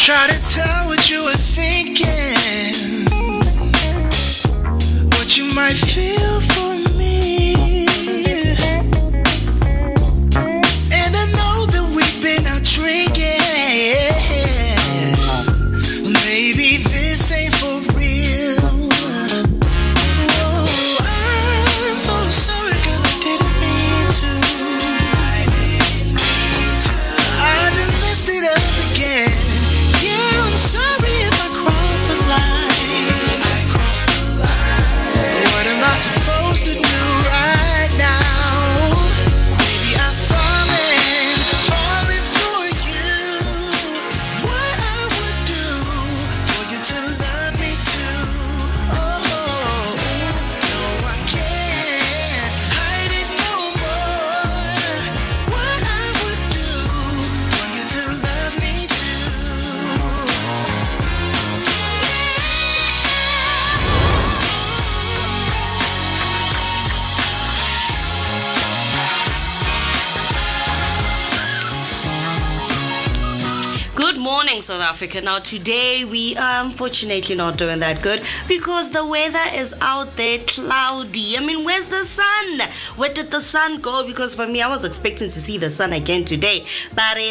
Try to tell what you were thinking, what you might feel for me. And I know that we've been out drinking. Maybe this ain't for real. Oh, I'm so sorry, girl, I didn't mean to. I done messed it up again. Yeah, I'm sorry if I crossed the line. What am I supposed to do right now? Maybe I'm falling for you. What I would do for you to love me too. Oh, no, I can't hide it no more. What I would do for you to love me too. Good morning, South Africa. Now, today we are unfortunately not doing that good because the weather is out there cloudy. I mean, where's the sun? Where did the sun go? Because for me, I was expecting to see the sun again today. But so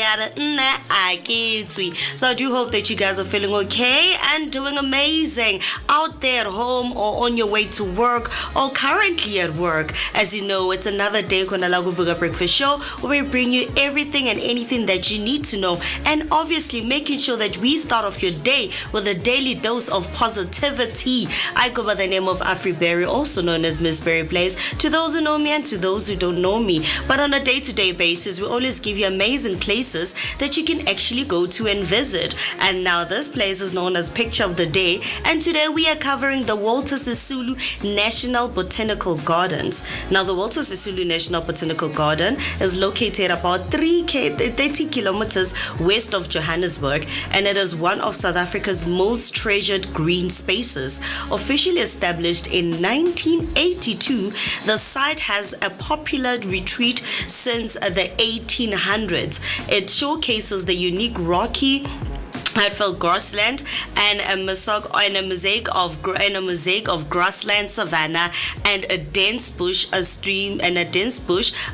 I do hope that you guys are feeling okay and doing amazing out there at home or on your way to work or currently at work. As you know, it's another day on the Vooka Breakfast Show where we bring you everything and anything that you need to know. And obviously, making sure that we start off your day with a daily dose of positivity. I go by the name of Afriberry, also known as Miss Berry Place, to those who know me and to those who don't know me. But on a day-to-day basis, we always give you amazing places that you can actually go to and visit. And now this place is known as Picture of the Day. And today we are covering the Walter Sisulu National Botanical Gardens. Now the Walter Sisulu National Botanical Garden is located about 30 kilometers west of Johannesburg, and it is one of South Africa's most treasured green spaces. Officially established in 1982, the site has a popular retreat since the 1800s. It showcases the unique rocky Hatfield grassland and a mosaic of grassland savanna and a dense bush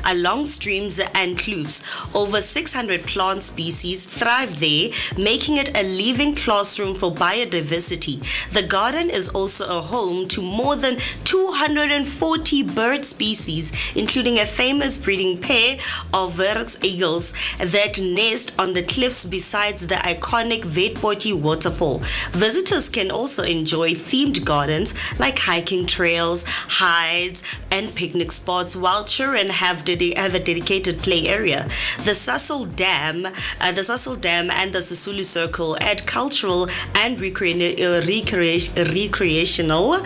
along streams and kloofs. Over 600 plant species thrive there, making it a living classroom for biodiversity. The garden is also a home to more than 240 bird species, including a famous breeding pair of Verrex eagles that nest on the cliffs besides the iconic Vetpotjie waterfall. Visitors can also enjoy themed gardens like hiking trails, hides, and picnic spots, while children have a dedicated play area. The Sasol Dam and the Sisulu Circle add cultural and recreational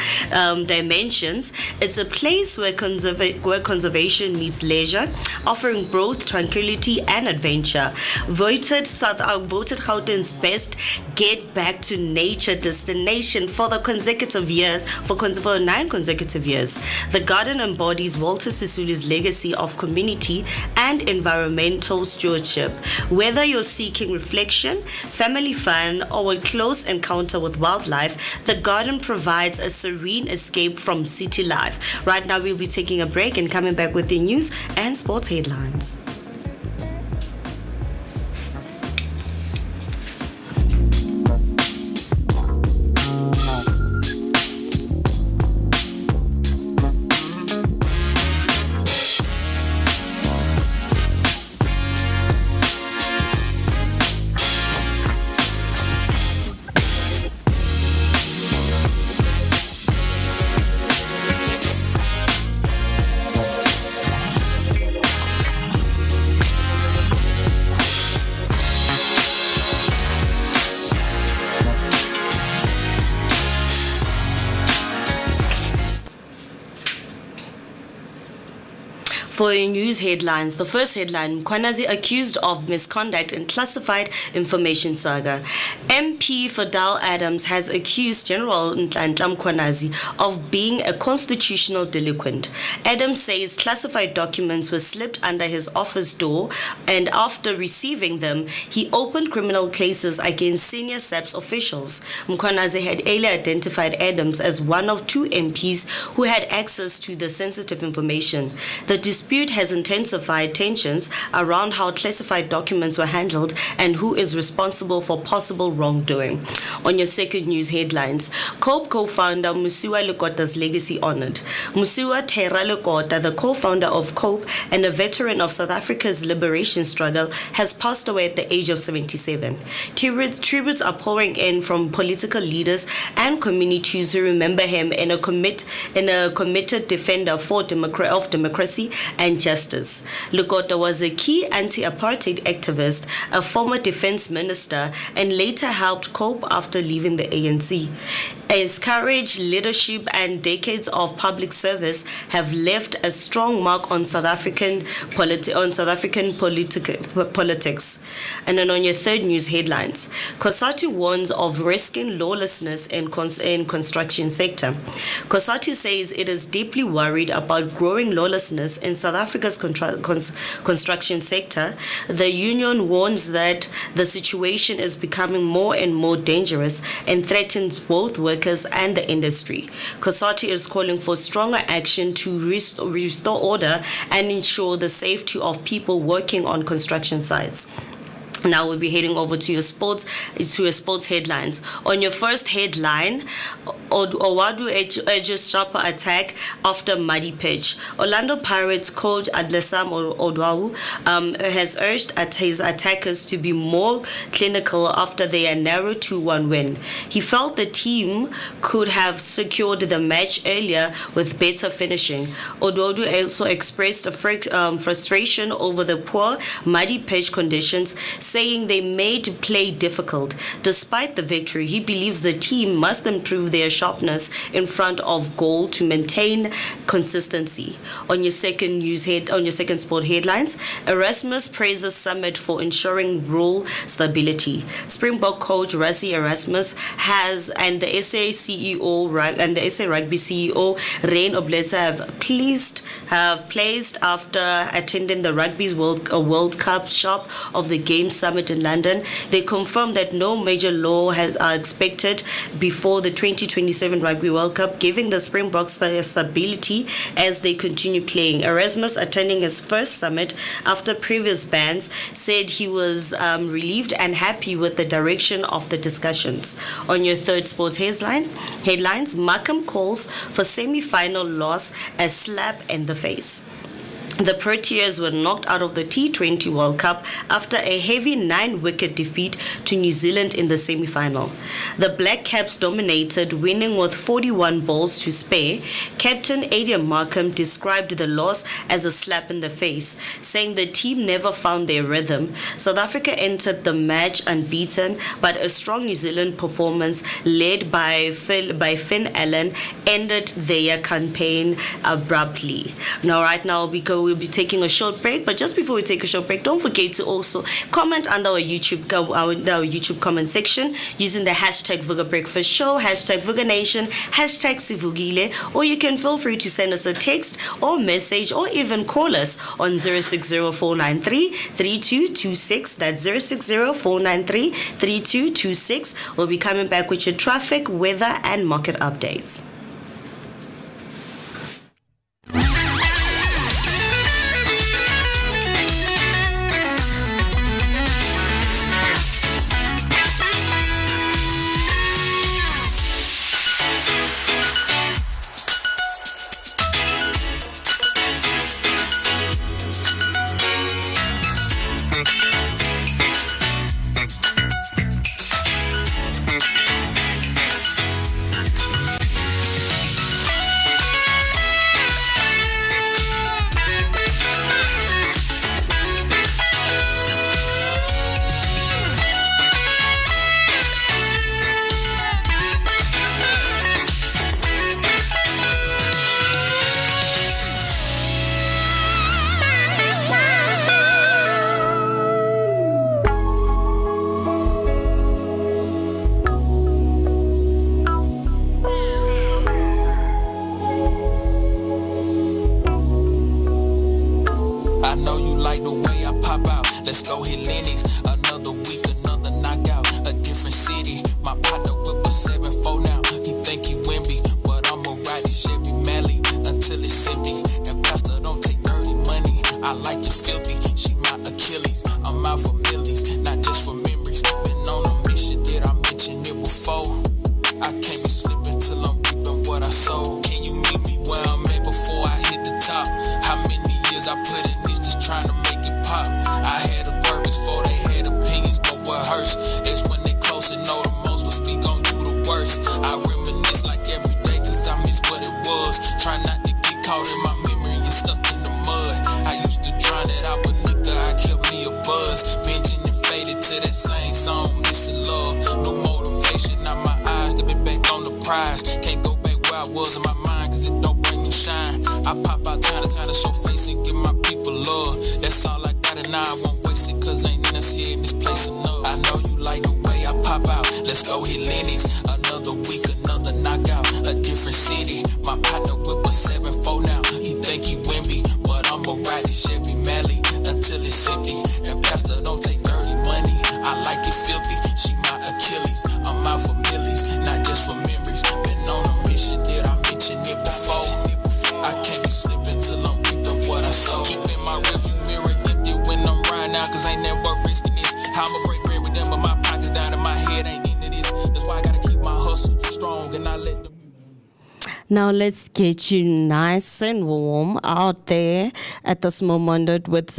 dimensions. It's a place where conservation meets leisure, offering both tranquility and adventure. Voted Gauteng's best get back to nature destination for 9 consecutive years. The garden embodies Walter Sisulu's legacy of community and environmental stewardship. Whether you're seeking reflection, family fun, or a close encounter with wildlife, the garden provides a serene escape from city life. Right now, we'll be taking a break and coming back with the news and sports headlines. For news headlines, the first headline, Mkhwanazi accused of misconduct in classified information saga. MP Fidel Adams has accused General Nhlanhla Mkhwanazi of being a constitutional delinquent. Adams says classified documents were slipped under his office door, and after receiving them, he opened criminal cases against senior SAPS officials. Mkhwanazi had earlier identified Adams as one of 2 MPs who had access to the sensitive information. The dispute has intensified tensions around how classified documents were handled and who is responsible for possible wrongdoing. On your second news headlines, COPE co-founder Musiwa Lekota's legacy honored. Musiwa Thera Lekota, the co-founder of COPE and a veteran of South Africa's liberation struggle, has passed away at the age of 77. Tributes are pouring in from political leaders and communities who remember him in a committed defender of democracy and justice. Lekota was a key anti-apartheid activist, a former defense minister, and later helped COPE after leaving the ANC. His courage, leadership, and decades of public service have left a strong mark on South African politics. And then on your third news headlines, COSATU warns of risking lawlessness in construction sector. COSATU says it is deeply worried about growing lawlessness in South Africa's construction sector. The union warns that the situation is becoming more and more dangerous and threatens both workers and the industry. COSATU is calling for stronger action to restore order and ensure the safety of people working on construction sites. Now we'll be heading over to your sports headlines. On your first headline, Owadu urges sharper attack after muddy pitch. Orlando Pirates coach Adlesam Odwawu has urged his attackers to be more clinical after their narrow 2-1 win. He felt the team could have secured the match earlier with better finishing. Odwawu also expressed frustration over the poor muddy pitch conditions, saying they made play difficult. Despite the victory, he believes the team must improve their sharpness in front of goal to maintain consistency. On your second sport headlines, Erasmus praises summit for ensuring rule stability. Springbok coach Rassie Erasmus and the SA Rugby CEO Rain Oblesa have placed after attending the Rugby's World Cup shop of the Games Summit in London. They confirmed that no major law are expected before the 2027 Rugby World Cup, giving the Springboks the stability as they continue playing. Erasmus, attending his first summit after previous bans, said he was relieved and happy with the direction of the discussions. On your third sports headlines, Markham calls for semi-final loss a slap in the face. The Proteas were knocked out of the T20 World Cup after a heavy 9-wicket defeat to New Zealand in the semi-final. The Black Caps dominated, winning with 41 balls to spare. Captain Aidan Markham described the loss as a slap in the face, saying the team never found their rhythm. South Africa entered the match unbeaten, but a strong New Zealand performance led by Finn Allen ended their campaign abruptly. Right now we'll be taking a short break, but just before we take a short break, don't forget to also comment under our YouTube comment section using the hashtag Vooka Breakfast Show, hashtag Vooka Nation, hashtag Sivugile, or you can feel free to send us a text or message or even call us on 060-493-3226. That's 060-493-3226. We'll be coming back with your traffic, weather, and market updates. the way I pop out. Let's go hit Lennox. Another week, another knockout. A different city. My partner whip a 7-4 now. He think he Wimby, but I'ma ride this Chevy Mally until it's empty. And Pastor don't take dirty money. I like it filthy. She my Achilles. I'm out for millies, not just for memories. Been on a mission, did I mention it before? I can't be slipping till I'm reaping what I sow. Can you meet me where I'm at before I hit the top? How many years I put in this just trying to make it pop? I had a purpose before they had opinions, but what hurts is when they close and know the most will speak on you the worst. I reminisce like every day cause I miss what it was. Try not to get caught in my memory and stuck in the mud. I used to drown it out with liquor, I kept me a buzz. Binging and faded to that same song, missing love. No motivation, now my eyes, they been back on the prize. Can't go back where I was in my mind cause it don't bring me shine. I pop out time to time to show face and give my people love. That's all I got and now I won't waste it cause ain't in us here in this place enough. I know you like the way I pop out. Let's go hit Lennox. Another week, another knockout. A different city. My partner whip a 7-4 now. He think he Wimby, but I'ma ride this Chevy Mally until it's empty. And Pastor don't take dirty money. I like it filthy. She my Achilles. I'm out for millies, not just for memories. Been on a mission, did I mention it before? I can't be slipping till I'm reaping what I sow. Keeping my rearview mirror empty when I'm riding out, cause ain't never risking this. How I'ma break bread with them, but my pockets down and my head ain't into this. That's why I gotta keep my hustle strong and not let them. Now let's get you nice and warm out there at this moment with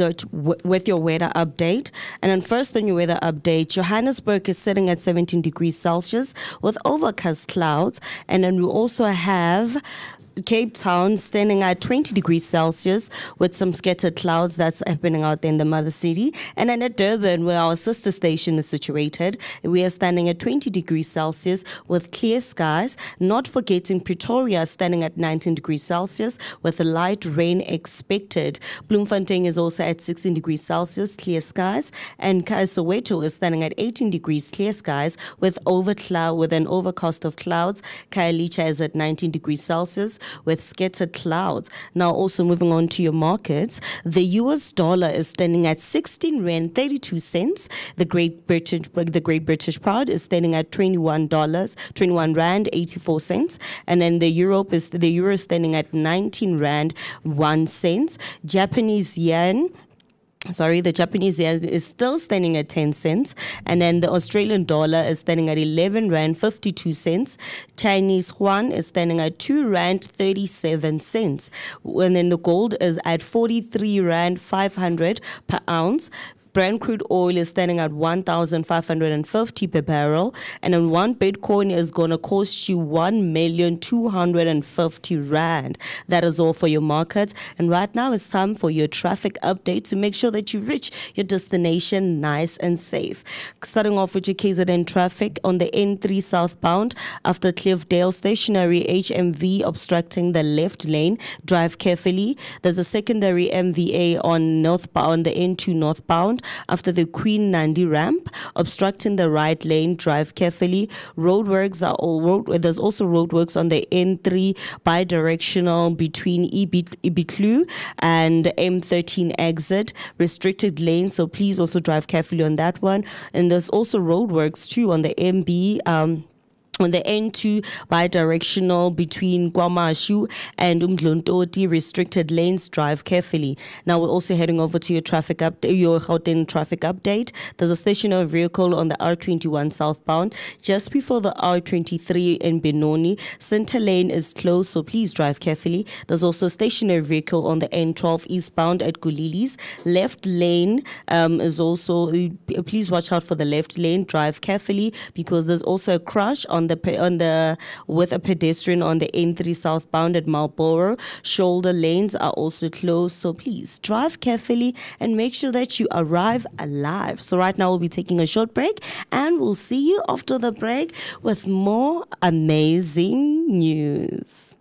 your weather update. And then first on your weather update, Johannesburg is sitting at 17 degrees Celsius with overcast clouds. And then we also have Cape Town standing at 20 degrees Celsius with some scattered clouds that's happening out there in the mother city. And then at Durban, where our sister station is situated, we are standing at 20 degrees Celsius with clear skies. Not forgetting Pretoria standing at 19 degrees Celsius with light rain expected. Bloemfontein is also at 16 degrees Celsius, clear skies. And Soweto is standing at 18 degrees, clear skies with an overcast of clouds. Khayelitsha is at 19 degrees Celsius with scattered clouds. Now also moving on to your markets, the US dollar is standing at 16 rand 32 cents. The Great British Pound is standing at $21 rand 84 cents, and then the euro is standing at 19 rand 1 cent. The Japanese yen is still standing at 10 cents. And then the Australian dollar is standing at 11 rand 52 cents. Chinese yuan is standing at 2 rand 37 cents. And then the gold is at 43 rand 500 per ounce. Brent crude oil is standing at 1,550 per barrel, and then one Bitcoin is going to cost you 1,250,000 rand. That is all for your markets. And right now it's time for your traffic update to make sure that you reach your destination nice and safe. Starting off with your KZN traffic on the N3 southbound after Cliffdale, stationary HMV obstructing the left lane. Drive carefully. There's a secondary MVA on the N2 northbound after the Queen Nandi ramp, obstructing the right lane. Drive carefully. There's also roadworks on the N3 bi-directional between Ibitlu and M13 exit, restricted lane, so please also drive carefully on that one. And there's also roadworks too on the on the N2 bi-directional between Kwamashu and Umdlontoti, restricted lanes. Drive carefully. Now we're also heading over to your Gauteng traffic update. There's a stationary vehicle on the R21 southbound just before the R23 in Benoni. Center lane is closed, so please drive carefully. There's also a stationary vehicle on the N12 eastbound at Gulilis. Left lane is also, please watch out for the left lane. Drive carefully because there's also a crash with a pedestrian on the N3 southbound at Marlborough. Shoulder lanes are also closed, so please drive carefully and make sure that you arrive alive. So right now we'll be taking a short break, and we'll see you after the break with more amazing news.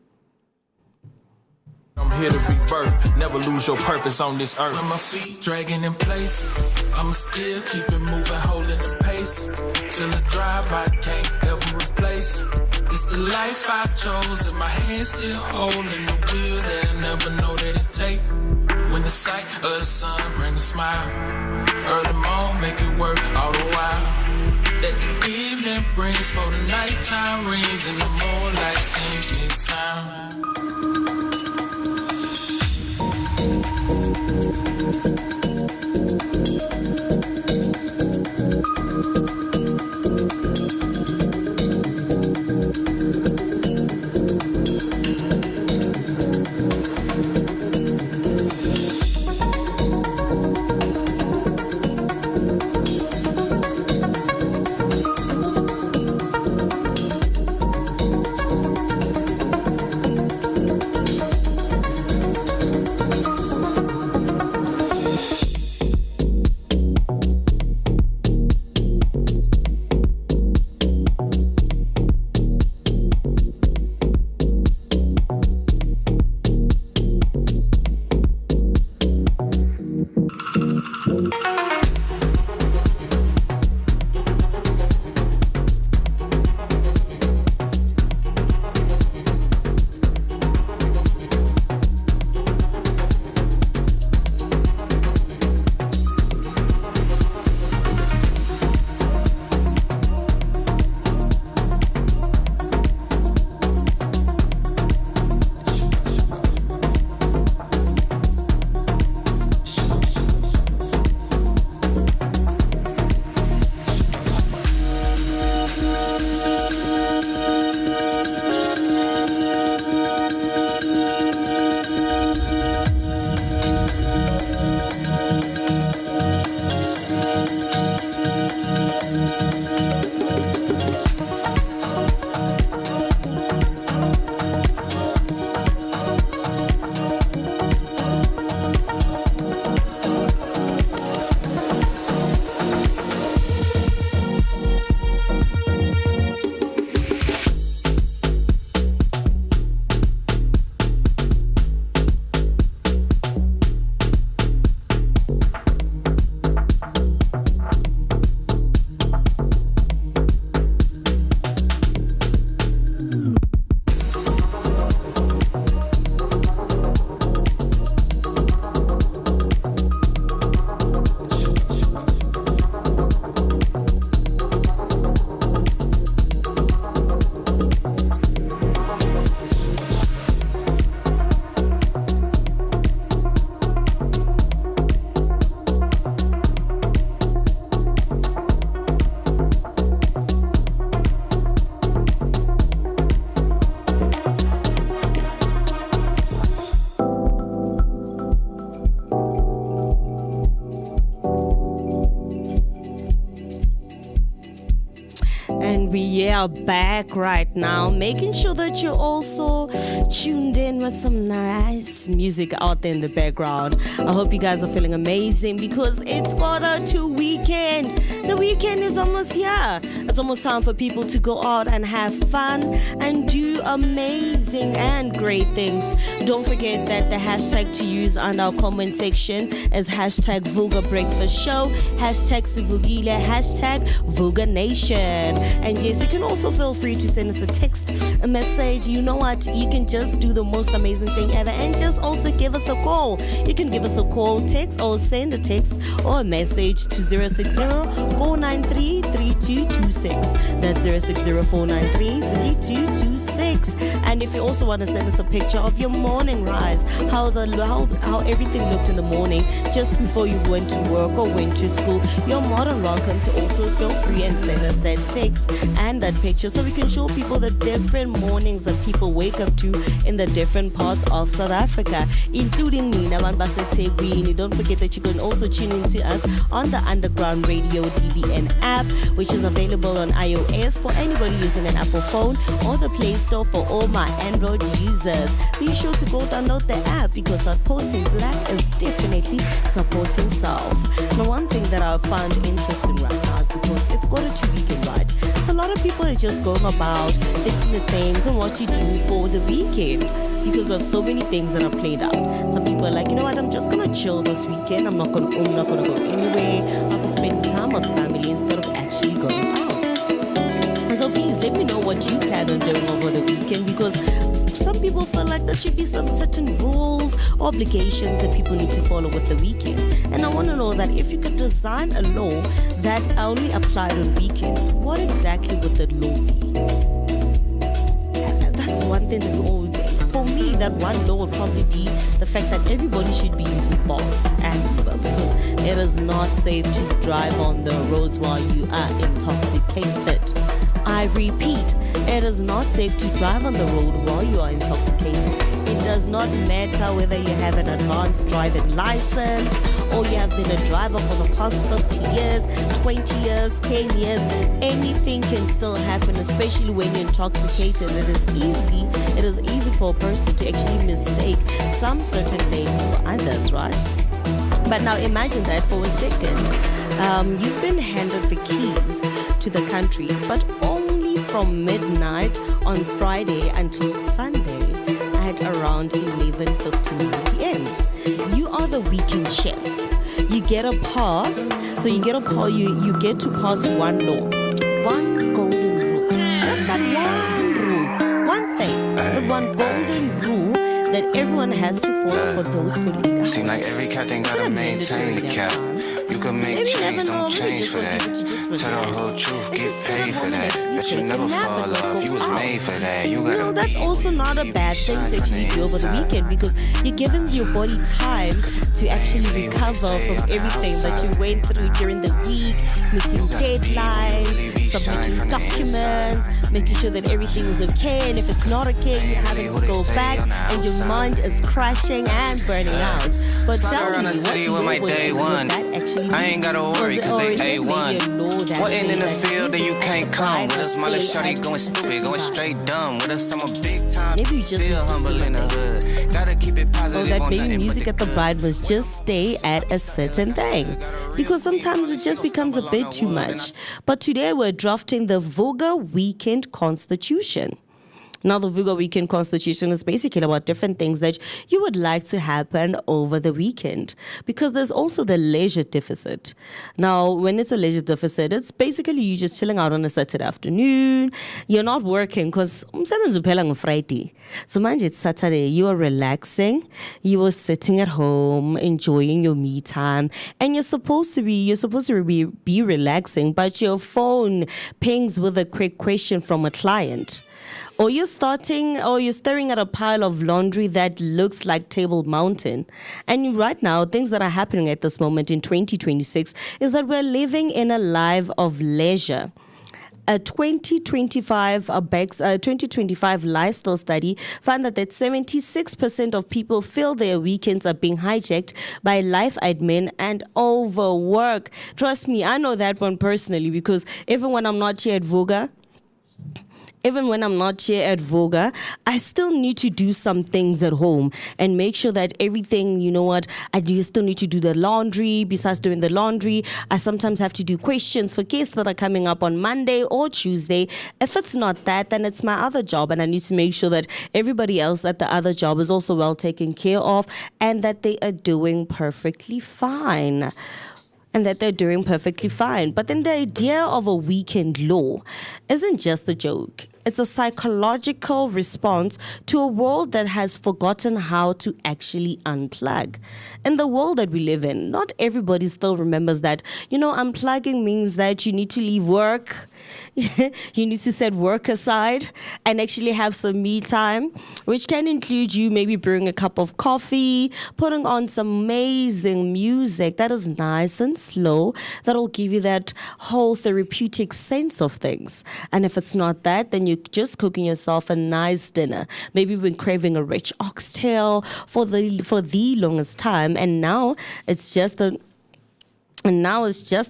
I'm here to rebirth, never lose your purpose on this earth. With my feet dragging in place, I'ma still keep it moving, holding the pace. Feel a drive I can't ever replace. This the life I chose, and my hands still holding the wheel that I never know that it take. When the sight of the sun bring a smile. Early morn, make it work all the while. That the evening brings for the nighttime rings and the moonlight sings me sound. We are back right now, making sure that you're also tuned in with some nice music out there in the background. I hope you guys are feeling amazing because it's quarter to weekend. The weekend is almost here. It's almost time for people to go out and have fun and do amazing and great things. Don't forget that the hashtag to use on our comment section is hashtag Vooka Breakfast Show, hashtag Sivugile, hashtag Vooka Nation. And yes, you can also feel free to send us a text, a message. You know what? You can just do the most amazing thing ever and just also give us a call. You can give us a call, text, or send a text or a message to 060-493-3226. That's 060-493-3226. And if you also want to send us a picture of your morning rise, how everything looked in the morning just before you went to work or went to school, you're more than welcome to also feel free and send us that text and that picture so we can show people the different mornings that people wake up to in the different parts of South Africa, including Nina Banbasetegwini. Don't forget that you can also tune into us on the Underground Radio DBN app, which is available on iOS for anybody using an Apple phone, or the Play Store for all my Android users. Be sure to go download the app because supporting Black is definitely supporting South. Now, one thing that I found interesting right now is because it's quarter to weekend, right? So a lot of people are just going about fixing the things and what you do for the weekend because of so many things that are played out. Some people are like, you know what, I'm just gonna chill this weekend. I'm not gonna go anywhere. I'll be spending time with family instead of actually going out. So please let me know what you plan on doing over the weekend, because some people feel like there should be some certain rules, obligations that people need to follow with the weekend. And I want to know that if you could design a law that only applied on weekends, what exactly would that law be? That's one thing that we all do. For me, that one law would probably be the fact that everybody should be using Bolt and Uber, because it is not safe to drive on the roads while you are intoxicated. I repeat, it is not safe to drive on the road while you are intoxicated. It does not matter whether you have an advanced driving license or you have been a driver for the past 50 years, 20 years, 10 years. Anything can still happen, especially when you're intoxicated. It is easy for a person to actually mistake some certain names for others, right? But now imagine that for a second. You've been handed the keys to the country, but only from midnight on Friday until Sunday at around 11:59 p.m. You are the weekend chef. You get a pass. So you get a pass. You get to pass one law, one golden rule. Just that one rule, one thing, the one golden rule that everyone has to follow for those 48 hours. Seem like every captain gotta maintain the cap. You can make change, don't change for that. Tell the whole truth, get paid for that. But you never fall off, you was made for that. You gotta no, that's also not a bad thing to actually do over the weekend, because you're giving your body time to actually recover from everything that you went through during the week, meeting deadlines, submitting documents, making sure that everything is okay, and if it's not okay, you're having to go back and your mind is crashing and burning out. But tell me, what day one? I ain't gotta worry, cause they A1. What in the field that you can't come? With us, my little shorty going stupid, going straight dumb. With us, I'm a big time, maybe you just still humble in the hood. Gotta keep it positive. So that maybe music at the bride must just stay at a certain thing, because sometimes it just becomes a bit too much. But today we're drafting the Vooka Weekend Constitution. Now, the Vooka Weekend Constitution is basically about different things that you would like to happen over the weekend, because there's also the leisure deficit. Now, when it's a leisure deficit, it's basically you just chilling out on a Saturday afternoon. You're not working because umsebenzi uphela on Friday. So, manje it's Saturday. You are relaxing. You are sitting at home, enjoying your me time, and you're supposed to be relaxing, but your phone pings with a quick question from a client. Or you're staring at a pile of laundry that looks like Table Mountain. And right now, things that are happening at this moment in 2026 is that we're living in a life of leisure. A 2025 lifestyle study found that 76% of people feel their weekends are being hijacked by life admin and overwork. Trust me, I know that one personally, because even when I'm not here at Vooka, I still need to do some things at home and make sure that everything, I do still need to do the laundry. Besides doing the laundry, I sometimes have to do questions for guests that are coming up on Monday or Tuesday. If it's not that, then it's my other job, and I need to make sure that everybody else at the other job is also well taken care of and that they are doing perfectly fine. But then the idea of a weekend law isn't just a joke. It's a psychological response to a world that has forgotten how to actually unplug. In the world that we live in, not everybody still remembers that, unplugging means that you need to leave work. You need to set work aside and actually have some me time, which can include you maybe brewing a cup of coffee, putting on some amazing music that is nice and slow, that'll give you that whole therapeutic sense of things. And if it's not that, then you're just cooking yourself a nice dinner. Maybe you've been craving a rich oxtail for the longest time, and now it's just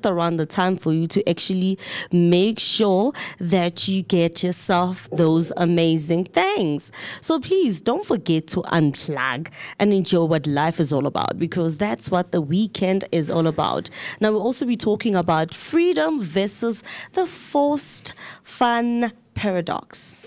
around the time for you to actually make sure that you get yourself those amazing things. So please don't forget to unplug and enjoy what life is all about, because that's what the weekend is all about. Now, we'll also be talking about freedom versus the forced fun paradox.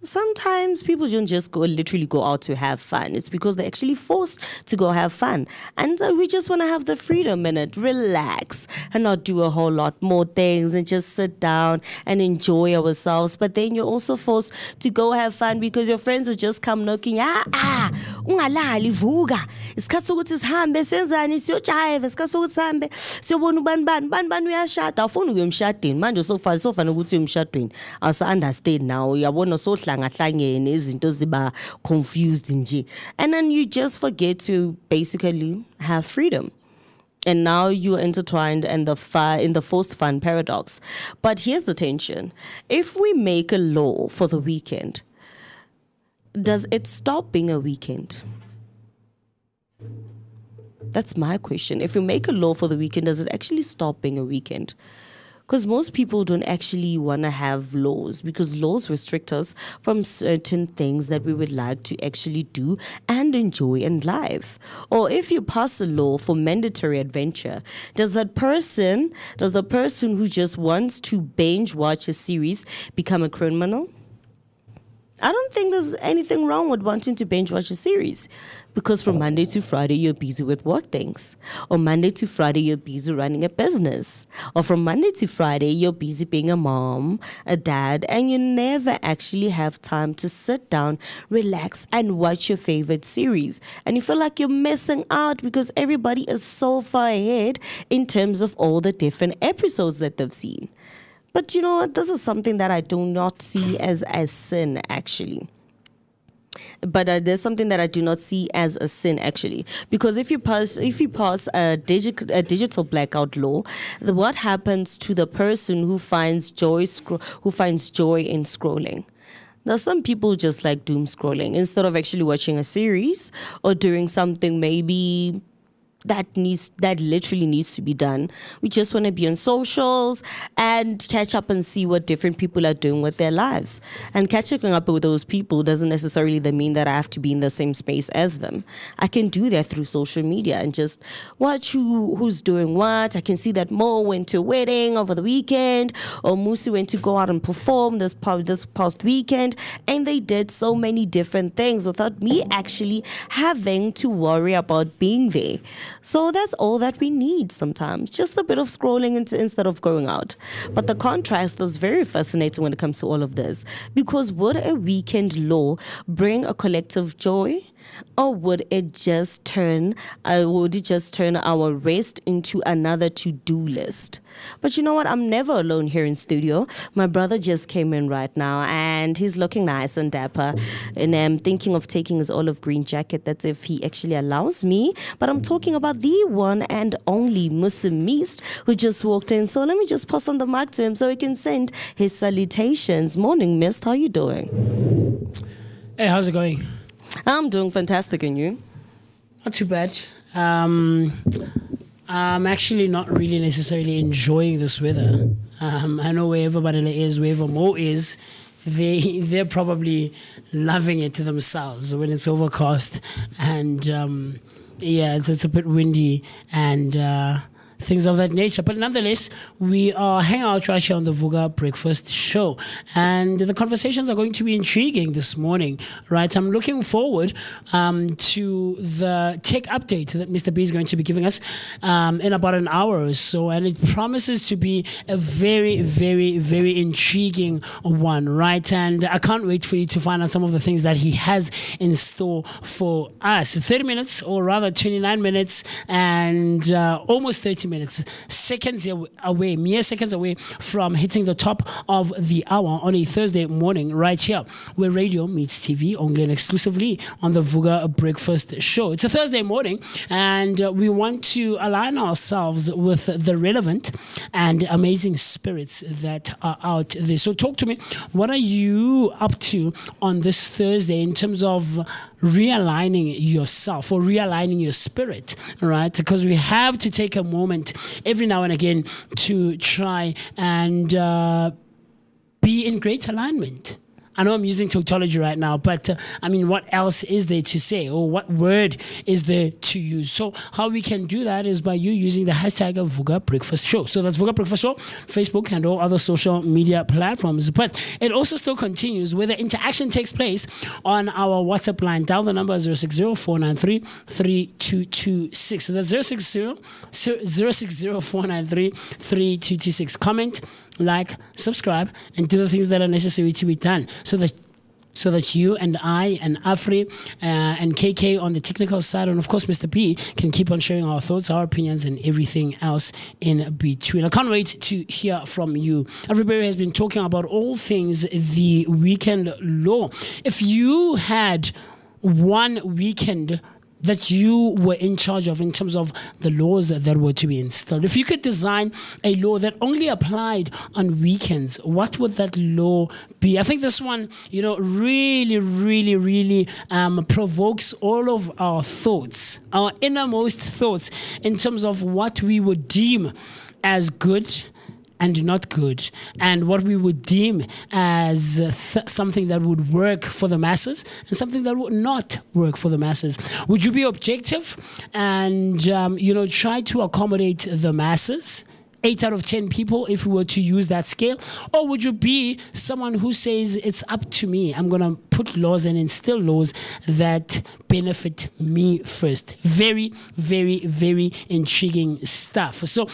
sometimes people don't just literally go out to have fun. It's because they're actually forced to go have fun. And we just want to have the freedom in it, relax, and not do a whole lot more things and just sit down and enjoy ourselves. But then you're also forced to go have fun because your friends will just come knocking, ungalali Vooka. Isikhathi sokuthi sihambe senzani siyojive, isikhathi sokuthi sihambe siyobona ubani uyashada. Awufuni ukuya emshadweni manje sofana ukuthi uyemshadweni. Asa understand now. Uyabona sohlangahlangene izinto ziba confused nje. And then you just forget to basically have freedom. And now you're intertwined in the forced fun paradox. But here's the tension. If we make a law for the weekend, does it stop being a weekend? That's my question. If you make a law for the weekend, does it actually stop being a weekend? Because most people don't actually want to have laws because laws restrict us from certain things that we would like to actually do and enjoy in life. Or if you pass a law for mandatory adventure, does the person who just wants to binge watch a series become a criminal? I don't think there's anything wrong with wanting to binge watch a series because from Monday to Friday, you're busy with work things. Or Monday to Friday, you're busy running a business. Or from Monday to Friday, you're busy being a mom, a dad, and you never actually have time to sit down, relax, and watch your favorite series. And you feel like you're missing out because everybody is so far ahead in terms of all the different episodes that they've seen. But you know what? This is something that I do not see as sin, actually. But there's something that I do not see as a sin, actually, because if you pass a digital blackout law, what happens to the person who finds joy in scrolling? Now, some people just like doom scrolling instead of actually watching a series or doing something maybe that literally needs to be done. We just want to be on socials and catch up and see what different people are doing with their lives. And catching up with those people doesn't necessarily mean that I have to be in the same space as them. I can do that through social media and just watch who's doing what. I can see that Mo went to a wedding over the weekend, or MooCee went to go out and perform this past weekend, and they did so many different things without me actually having to worry about being there. So that's all that we need sometimes, just a bit of scrolling instead of going out. But the contrast is very fascinating when it comes to all of this, because would a weekend law bring a collective joy? Or would it just turn our rest into another to-do list? But you know what? I'm never alone here in studio. My brother just came in right now, and he's looking nice and dapper. And I'm thinking of taking his olive green jacket. That's if he actually allows me. But I'm talking about the one and only MooCee, who just walked in. So let me just pass on the mic to him so he can send his salutations. Morning, Mist. How you doing? Hey, how's it going? I'm doing fantastic, and you? Not too bad. I'm actually not really necessarily enjoying this weather. I know wherever Banana is, wherever Mo is, they're probably loving it to themselves when it's overcast and it's a bit windy and things of that nature. But nonetheless, we are hanging out right here on the Vooka Breakfast Show. And the conversations are going to be intriguing this morning, right? I'm looking forward to the tech update that Mr. B is going to be giving us in about an hour or so. And it promises to be a very, very, very intriguing one, right? And I can't wait for you to find out some of the things that he has in store for us. 30 minutes, or rather 29 minutes, and almost 30 minutes, mere seconds away from hitting the top of the hour on a Thursday morning right here where radio meets TV, only and exclusively on the Vooka Breakfast Show. It's a Thursday morning, and we want to align ourselves with the relevant and amazing spirits that are out there. So talk to me. What are you up to on this Thursday in terms of realigning yourself or realigning your spirit, right? Because we have to take a moment every now and again to try and be in great alignment. I know I'm using tautology right now, but I mean, what else is there to say, or what word is there to use? So how we can do that is by you using the hashtag of Vooka Breakfast Show. So that's Vooka Breakfast Show, Facebook and all other social media platforms. But it also still continues where the interaction takes place on our WhatsApp line. Dial the number 060-493-3226. So that's 060-493-3226. Comment, like, subscribe, and do the things that are necessary to be done so that you and I and Afri and KK on the technical side, and of course Mr. P, can keep on sharing our thoughts, our opinions, and everything else in between. I can't wait to hear from you. Afriberry has been talking about all things the weekend law. If you had one weekend that you were in charge of in terms of the laws that were to be installed, if you could design a law that only applied on weekends, what would that law be? I think this one, really provokes all of our thoughts, our innermost thoughts, in terms of what we would deem as good and not good, and what we would deem as something that would work for the masses and something that would not work for the masses. Would you be objective and try to accommodate the masses, 8 out of 10 people, if we were to use that scale? Or would you be someone who says, it's up to me, I'm going to put laws and instill laws that benefit me first? Very, very, very intriguing stuff. So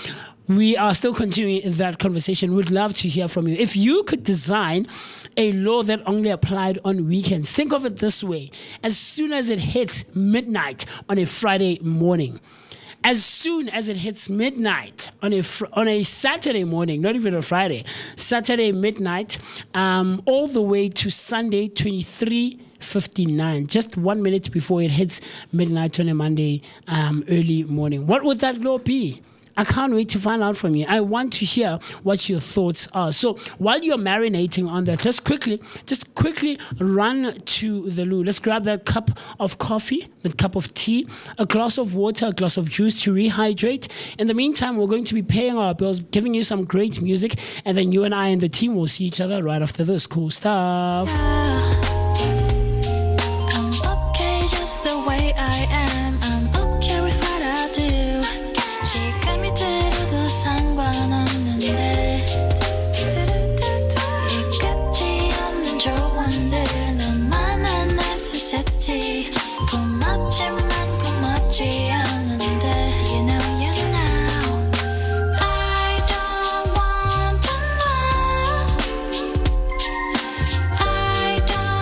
we are still continuing that conversation. We'd love to hear from you. If you could design a law that only applied on weekends, think of it this way. As soon as it hits midnight on a Friday morning, as soon as it hits midnight on a Saturday morning, not even a Friday, Saturday midnight, all the way to Sunday 23:59, just 1 minute before it hits midnight on a Monday early morning, what would that law be? I can't wait to find out from you. I want to hear what your thoughts are. So while you're marinating on that, let's quickly run to the loo. Let's grab that cup of coffee, that cup of tea, a glass of water, a glass of juice to rehydrate. In the meantime, we're going to be paying our bills, giving you some great music, and then you and I and the team will see each other right after this cool stuff. I'm okay just the way I am. I'm okay with what I do. 지금이 들어도 상관없는데 이 끝이 없는 조언들 너만 안 necessity 고맙지만 고맙지 않은데 you know I don't want to know I don't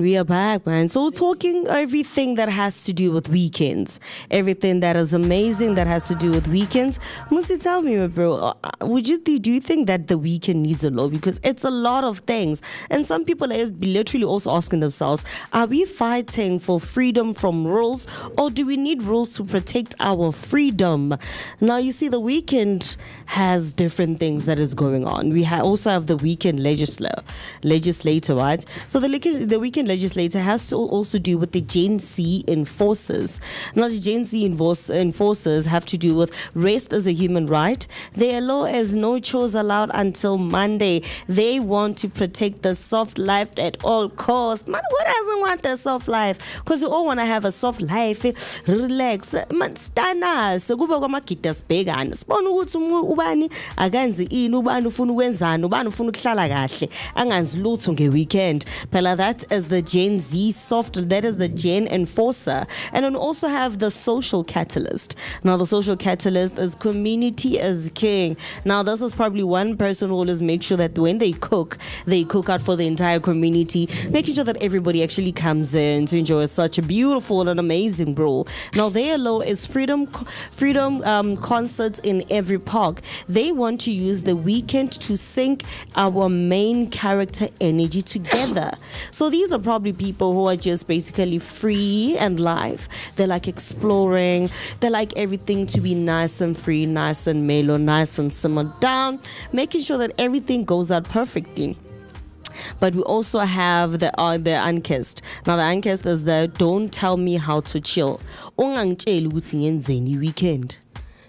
we are back, man. So we're talking everything that has to do with weekends. Everything that is amazing that has to do with weekends. MooCee, tell me, my bro, do you think that the weekend needs a law? Because it's a lot of things. And some people are literally also asking themselves, are we fighting for freedom from rules, or do we need rules to protect our freedom? Now, you see, the weekend has different things that is going on. We also have the weekend legislator, right? So the weekend legislator has to also do with the Gen Z enforcers. Now, the Gen Z enforcers have to do with rest as a human right. Their law is no chores allowed until Monday. They want to protect the soft life at all costs. Man, who doesn't want a soft life? Because we all want to have a soft life, relax. Man, stana sekuba kwamagida sibhekana sibona ukuthi ubani akanzi ini, ubani ufuna ukwenzani, ubani ufuna ukuhlala kahle, anganzi lutho ngeweekend. Phela that is the Gen Z soft, that is the Gen enforcer. And then we also have the social catalyst. Now, the social catalyst is community as king. Now, this is probably one person who always make sure that when they cook out for the entire community, making sure that everybody actually comes in to enjoy such a beautiful and amazing role. Now, their law is freedom concerts in every park. They want to use the weekend to sync our main character energy together. So these are probably people who are just basically free and live. They like exploring. They like everything to be nice and free, nice and mellow, nice and simmered down, making sure that everything goes out perfectly. But we also have the unkissed. Now, the unkissed is the don't tell me how to chill. Ungangitsheli ukuthi ngenzeni weekend.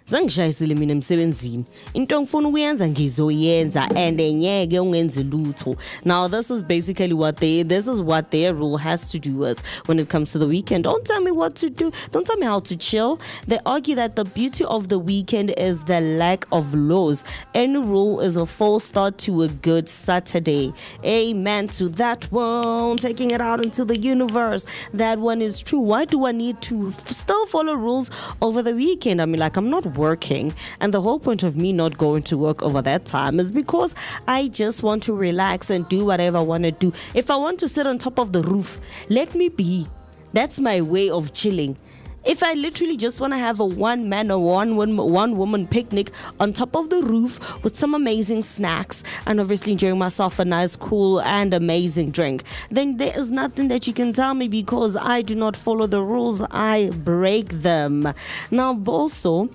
Zangishayisile mina emsebenzini. Into ngifuna ukuyenza ngizoyenza and ngeke ungenze lutho. Now, this is basically what their rule has to do with when it comes to the weekend. Don't tell me what to do. Don't tell me how to chill. They argue that the beauty of the weekend is the lack of laws. Any rule is a false start to a good Saturday. Amen to that one. Taking it out into the universe. That one is true. Why do I need to still follow rules over the weekend? I mean, like, I'm not working, and the whole point of me not going to work over that time is because I just want to relax and do whatever I want to do. If I want to sit on top of the roof, let me be. That's my way of chilling. If I literally just want to have a one man or one woman picnic on top of the roof with some amazing snacks and obviously enjoying myself a nice, cool and amazing drink, then there is nothing that you can tell me because I do not follow the rules. I break them. Now, also,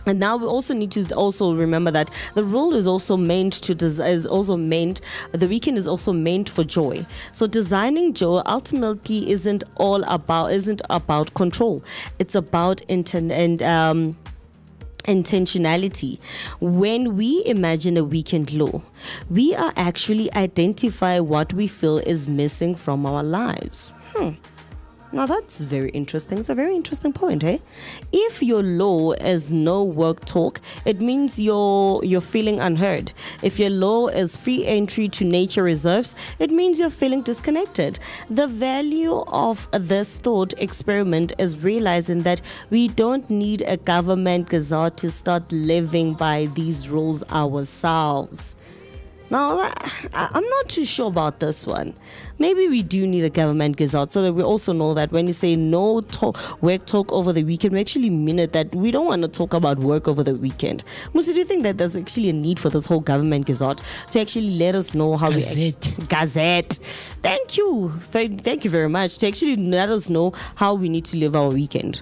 and now we also need to also remember that the rule is also meant the weekend is also meant for joy. So designing joy ultimately isn't about control. It's about intentionality. When we imagine a weekend law, we are actually identify what we feel is missing from our lives. Now that's very interesting. It's a very interesting point, eh? If your law is no work talk, it means you're feeling unheard. If your law is free entry to nature reserves, it means you're feeling disconnected. The value of this thought experiment is realizing that we don't need a government gazette to start living by these rules ourselves. Now, I'm not too sure about this one. Maybe we do need a government gazette so that we also know that when you say no work talk over the weekend, we actually mean it, that we don't want to talk about work over the weekend. MooCee, do you think that there's actually a need for this whole government gazette to actually let us know how Gazette. Thank you very much. To actually let us know how we need to live our weekend.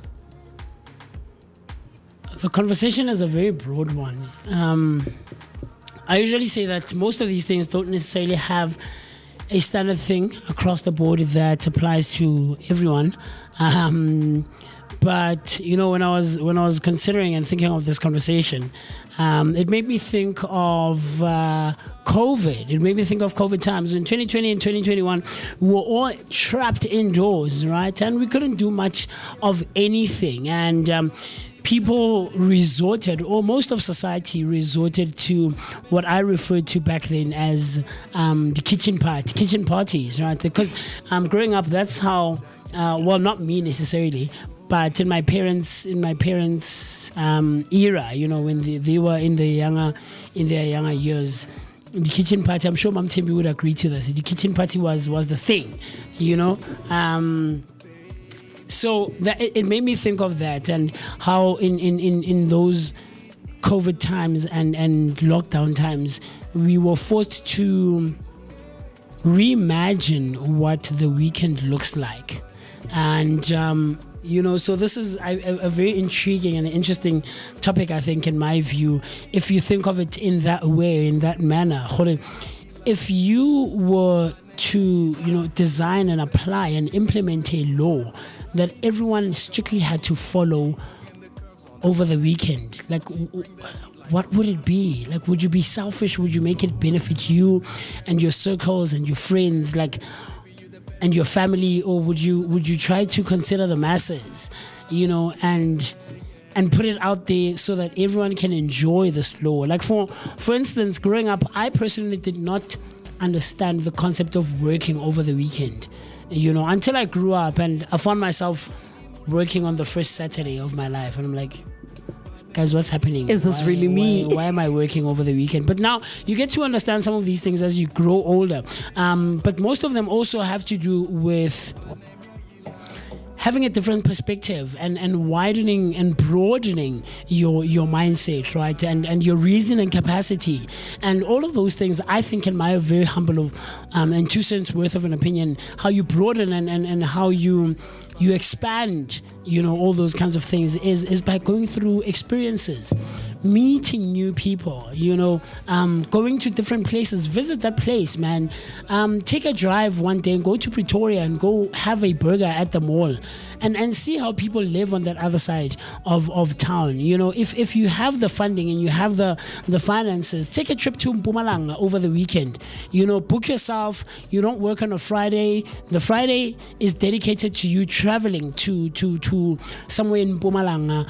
The conversation is a very broad one. I usually say that most of these things don't necessarily have a standard thing across the board that applies to everyone. But you know, when I was considering and thinking of this conversation, it made me think of COVID. It made me think of COVID times. In 2020 and 2021, we were all trapped indoors, right? And we couldn't do much of anything. And people resorted, or most of society resorted to what I referred to back then as the kitchen parties, right? Because growing up, that's how, well, not me necessarily, but in my parents' era, you know, when they were in their younger years, the kitchen party, I'm sure Mom Timmy would agree to this. The kitchen party was the thing, you know. So that it made me think of that and how in those COVID times and lockdown times, we were forced to reimagine what the weekend looks like. And, you know, so this is a very intriguing and interesting topic, I think, in my view, if you think of it in that way, in that manner. If you were to, you know, design and apply and implement a law that everyone strictly had to follow over the weekend, like, what would it be? Like, would you be selfish? Would you make it benefit you and your circles and your friends, like, and your family, or would you try to consider the masses, you know, and put it out there so that everyone can enjoy this law? Like, for instance, growing up, I personally did not understand the concept of working over the weekend, you know, until I grew up and I found myself working on the first Saturday of my life, and I'm like, guys, what's happening? Is this really me? Why am I working over the weekend? But now you get to understand some of these things as you grow older. But most of them also have to do with having a different perspective and widening and broadening your mindset, right? And your reasoning capacity. And all of those things, I think, in my very humble and 2 cents worth of an opinion, how you broaden and how you expand, you know, all those kinds of things is by going through experiences, meeting new people, you know, going to different places. Visit that place, man. Take a drive one day and go to Pretoria and go have a burger at the mall and see how people live on that other side of town. You know, if you have the funding and you have the finances, take a trip to Mpumalanga over the weekend. You know, book yourself. You don't work on a Friday. The Friday is dedicated to you traveling to somewhere in Mpumalanga,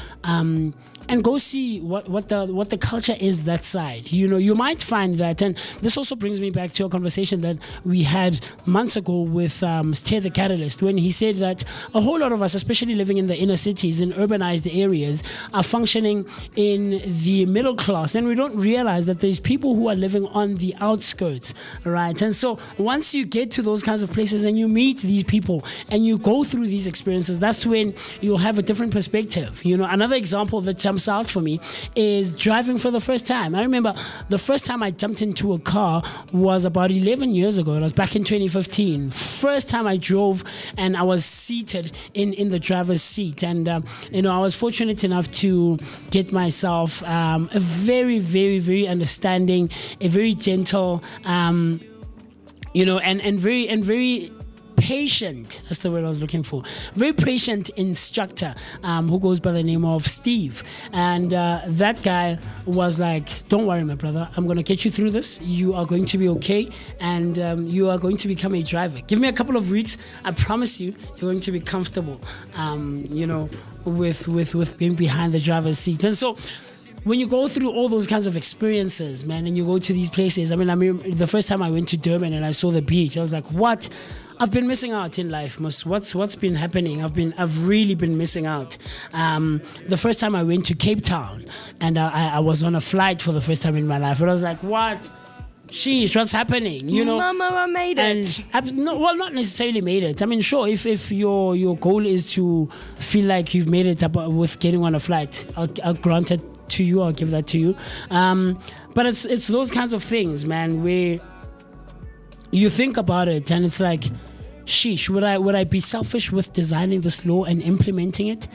and go see what the culture is that side. You know, you might find that, and this also brings me back to a conversation that we had months ago with Stay the Catalyst, when he said that a whole lot of us, especially living in the inner cities, in urbanized areas, are functioning in the middle class, and we don't realize that there's people who are living on the outskirts, right? And so once you get to those kinds of places and you meet these people and you go through these experiences, that's when you'll have a different perspective. You know, another example that jumps out for me is driving for the first time. I remember the first time I jumped into a car was about 11 years ago. It was back in 2015. First time I drove, and I was seated in the driver's seat. And, you know, I was fortunate enough to get myself a very, very, very understanding, a very gentle, you know, and very patient, that's the word I was looking for, very patient instructor who goes by the name of Steve. And that guy was like, don't worry, my brother, I'm going to get you through this. You are going to be okay, and you are going to become a driver. Give me a couple of weeks, I promise you, you're going to be comfortable, you know, with being behind the driver's seat. And so when you go through all those kinds of experiences, man, and you go to these places, I mean, the first time I went to Durban and I saw the beach, I was like, what? I've been missing out in life. What's been happening? I've really been missing out. The first time I went to Cape Town and I was on a flight for the first time in my life, and I was like, what? Sheesh, what's happening? You know, Mama, I made it. And not necessarily made it. I mean, sure, if your goal is to feel like you've made it up with getting on a flight, I'll grant it to you. I'll give that to you. But it's those kinds of things, man, where you think about it and it's like, sheesh, would I be selfish with designing this law and implementing it?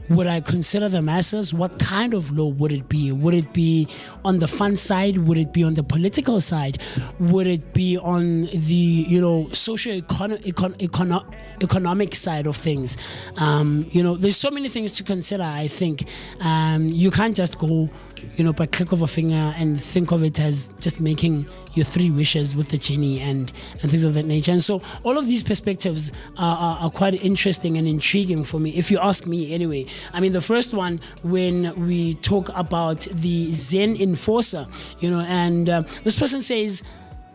Would I consider the masses? What kind of law would it be? Would it be on the fun side? Would it be on the political side? Would it be on the, you know, socio-economic side of things? You know, there's so many things to consider, I think. You can't just go, you know, by click of a finger and think of it as just making your 3 wishes with the genie and things of that nature. And so all of these perspectives are quite interesting and intriguing for me, if you ask me anyway. I mean, the first one, when we talk about the Zen enforcer, you know, and this person says,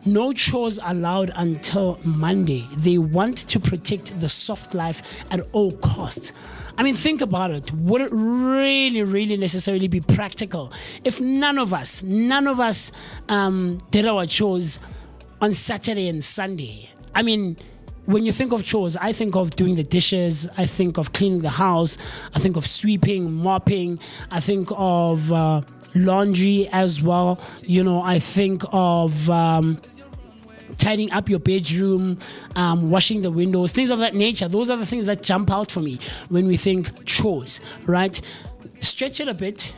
no chores allowed until Monday. They want to protect the soft life at all costs. I mean, think about it. Would it really necessarily be practical if none of us did our chores on Saturday and Sunday? I mean, when you think of chores, I think of doing the dishes, I think of cleaning the house, I think of sweeping, mopping, I think of laundry as well. I think of tidying up your bedroom, washing the windows, things of that nature. Those are the things that jump out for me when we think chores, right? Stretch it a bit.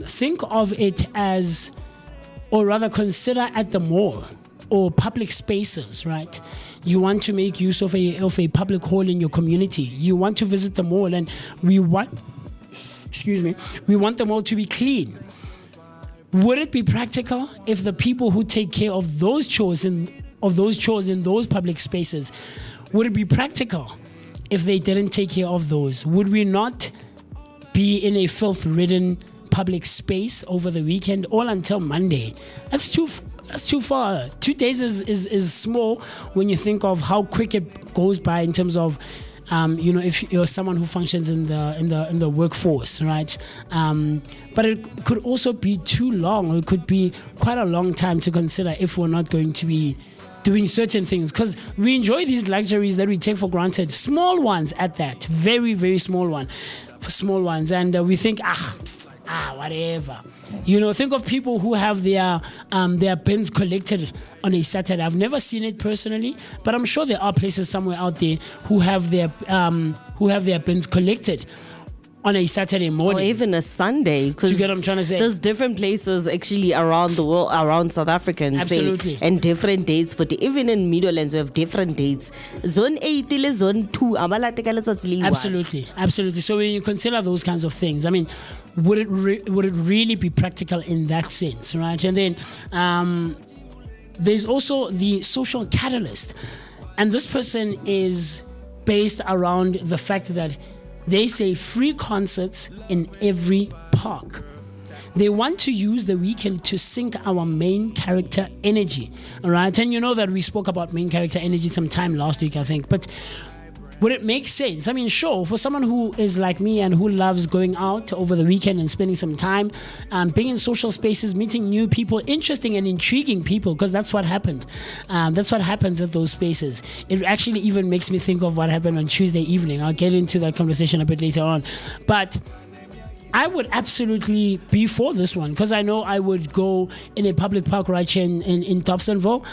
Think of it as, or rather consider at the mall or public spaces, right? You want to make use of a public hall in your community. You want to visit the mall, and we want the mall to be clean. Would it be practical if the people who take care of those chores in those public spaces, would it be practical if they didn't take care of those? Would we not be in a filth-ridden public space over the weekend, all until Monday? That's too far. 2 days is small when you think of how quick it goes by in terms of if you're someone who functions in the workforce, right? But it could also be too long. It could be quite a long time to consider if we're not going to be doing certain things, because we enjoy these luxuries that we take for granted, small ones at that, very, very small ones, and we think, whatever. Think of people who have their bins collected on a Saturday. I've never seen it personally, but I'm sure there are places somewhere out there who have their bins collected on a Saturday morning, or even a Sunday. Do you get what I'm trying to say? There's different places actually around the world, around South Africa, Absolutely. and different dates for even in Meadowlands we have different dates. Zone 8 ile zone 2 Absolutely. So when you consider those kinds of things, I mean, would it really be practical in that sense, right? And then there's also the social catalyst, and this person is based around the fact that they say free concerts in every park. They want to use the weekend to sync our main character energy, all right? And you know that we spoke about main character energy sometime last week, I think. But would it make sense? I mean, sure, for someone who is like me and who loves going out over the weekend and spending some time, being in social spaces, meeting new people, interesting and intriguing people, because that's what happened. That's what happens at those spaces. It actually even makes me think of what happened on Tuesday evening. I'll get into that conversation a bit later on. But I would absolutely be for this one, because I know I would go in a public park right here in Dobsonville.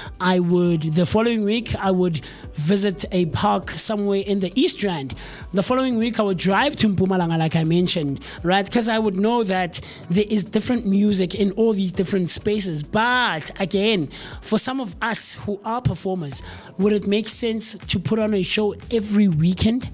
The following week, I would visit a park somewhere in the East Rand. The following week, I would drive to Mpumalanga, like I mentioned, right? Because I would know that there is different music in all these different spaces. But again, for some of us who are performers, would it make sense to put on a show every weekend?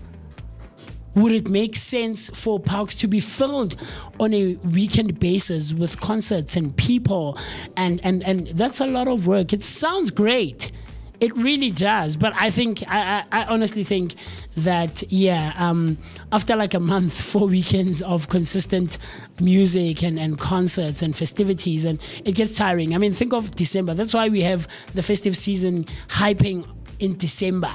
Would it make sense for parks to be filled on a weekend basis with concerts and people? And that's a lot of work. It sounds great. It really does. But I honestly think that, after like a month, 4 weekends of consistent music and concerts and festivities, and it gets tiring. I mean, think of December. That's why we have the festive season hyping in December.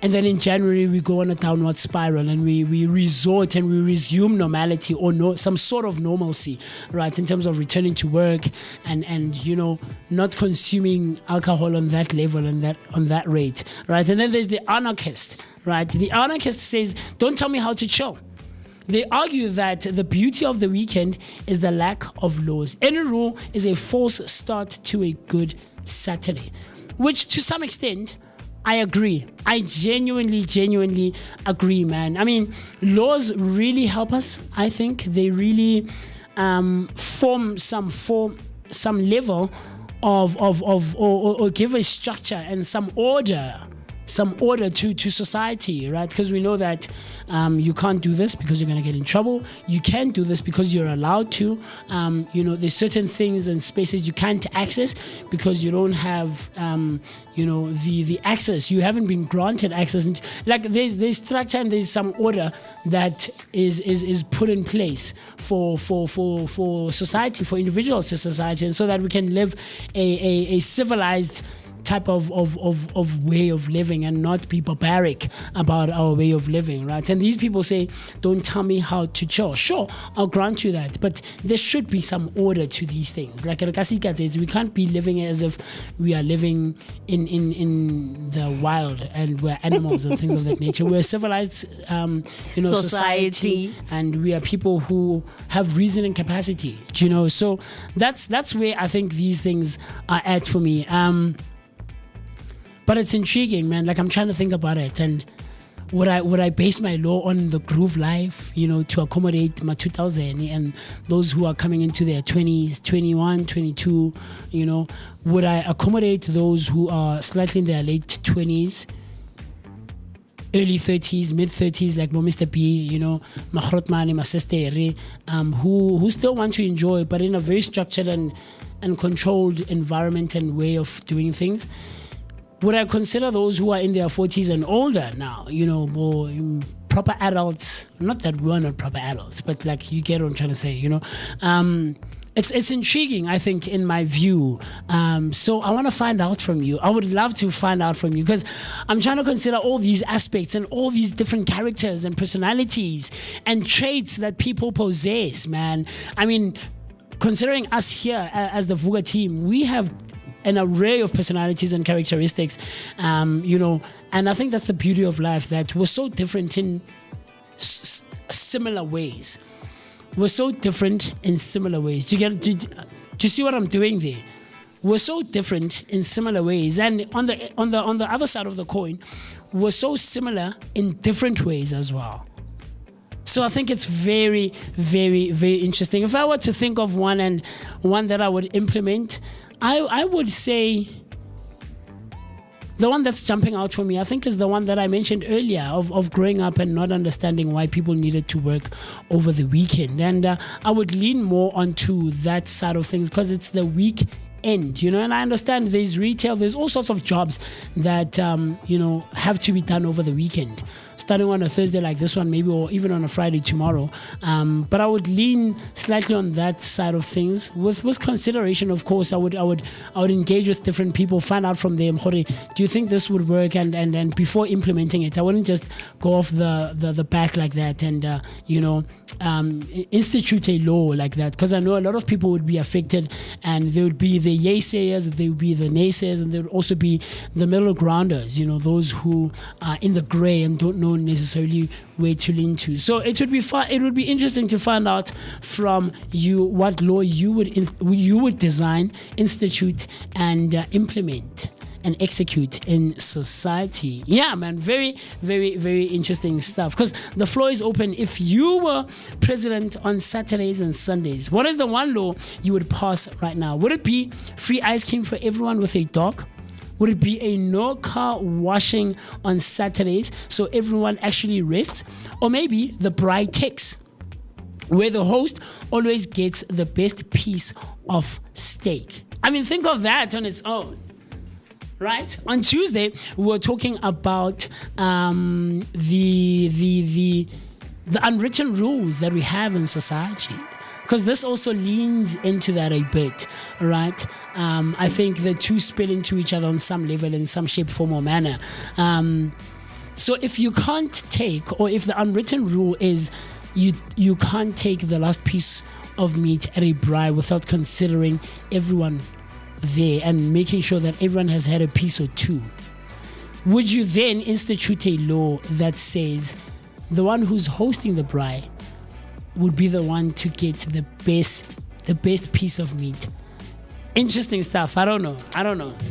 And then in January, we go on a downward spiral and we resort and we resume normality or some sort of normalcy, right? In terms of returning to work and not consuming alcohol on that level and on that rate, right? And then there's the anarchist, right? The anarchist says, don't tell me how to chill. They argue that the beauty of the weekend is the lack of laws. Any rule is a false start to a good Saturday, which to some extent, I agree. I genuinely agree, man. I mean, laws really help us. I think they really form some level or give a structure and some order to society, right? Because we know that you can't do this because you're going to get in trouble. You can't do this because you're allowed to. There's certain things and spaces you can't access because you don't have, the access. You haven't been granted access. Like there's structure and there's some order that is put in place for society, for individuals to society, and so that we can live a civilized type of way of living and not be barbaric about our way of living, right? And these people say, don't tell me how to chill. Sure, I'll grant you that, but there should be some order to these things. Like Rekasika says, we can't be living as if we are living in the wild and we're animals and things of that nature. We're a civilized society, and we are people who have reasoning capacity, so that's where I think these things are at for me. But it's intriguing, man. Like, I'm trying to think about it, and would I base my law on the groove life, to accommodate my 2000 and those who are coming into their 20s, 21, 22, would I accommodate those who are slightly in their late 20s, early 30s, mid 30s, like Mr. P, Mahrotmani, my sister, who still want to enjoy, but in a very structured and controlled environment and way of doing things? Would I consider those who are in their 40s and older now, more proper adults? Not that we're not proper adults, but like, you get what I'm trying to say, It's intriguing, I think, in my view. So I want to find out from you. I would love to find out from you, because I'm trying to consider all these aspects and all these different characters and personalities and traits that people possess, man. I mean, considering us here as the Vooka team, we have an array of personalities and characteristics, and I think that's the beauty of life, that we're so different in similar ways. We're so different in similar ways. Do you see what I'm doing there? We're so different in similar ways, and on the other side of the coin, we're so similar in different ways as well. So I think it's very, very, very interesting. If I were to think of one that I would implement, I would say the one that's jumping out for me, I think, is the one that I mentioned earlier of growing up and not understanding why people needed to work over the weekend. And I would lean more onto that side of things, because it's the weekend, and I understand there's retail, there's all sorts of jobs that, have to be done over the weekend, starting on a Thursday like this one, maybe, or even on a Friday tomorrow. But I would lean slightly on that side of things with consideration. Of course, I would engage with different people, find out from them, do you think this would work? And before implementing it, I wouldn't just go off the back like that and, institute a law like that, because I know a lot of people would be affected, and there would be the yaysayers, there would be the naysayers, and there would also be the middle grounders, those who are in the gray and don't know necessarily where to lean to. So it would be fun. It would be interesting to find out from you what law you would design, institute, and implement and execute in society. Yeah, man, very, very, very interesting stuff. Because the floor is open. If you were president on Saturdays and Sundays, what is the one law you would pass right now? Would it be free ice cream for everyone with a dog? Would it be a no car washing on Saturdays so everyone actually rests? Or maybe the bride takes, where the host always gets the best piece of steak? I mean, think of that on its own. Right? On Tuesday, we were talking about the unwritten rules that we have in society, because this also leans into that a bit, right? I think the two spill into each other on some level, in some shape, form, or manner. So if you can't take, or if the unwritten rule is you can't take the last piece of meat at a braai without considering everyone there and making sure that everyone has had a piece or two, would you then institute a law that says the one who's hosting the braai would be the one to get the best piece of meat? Interesting stuff. I don't know.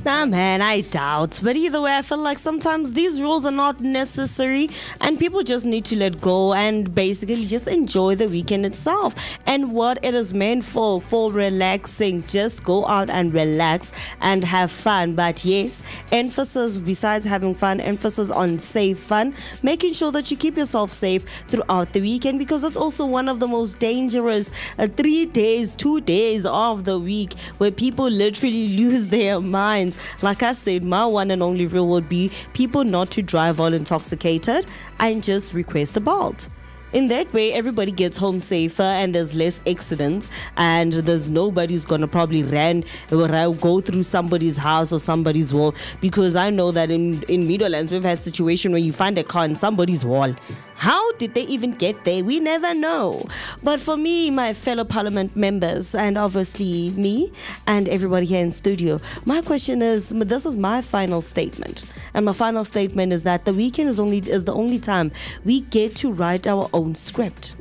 Nah, man, I doubt. But either way, I feel like sometimes these rules are not necessary, and people just need to let go and basically just enjoy the weekend itself and what it is meant for relaxing. Just go out and relax and have fun. But yes, emphasis, besides having fun, emphasis on safe fun, making sure that you keep yourself safe throughout the weekend, because it's also one of the most dangerous 2 days of the week where people literally lose their minds. Like I said, my one and only rule would be people not to drive while intoxicated and just request a Bolt. In that way, everybody gets home safer and there's less accidents, and there's nobody who's gonna probably go through somebody's house or somebody's wall. Because I know that in Meadowlands we've had situation where you find a car in somebody's wall. How did they even get there? We never know. But for me, my fellow parliament members, and obviously me and everybody here in studio, my question is, this is my final statement. And my final statement is that the weekend is the only time we get to write our own script.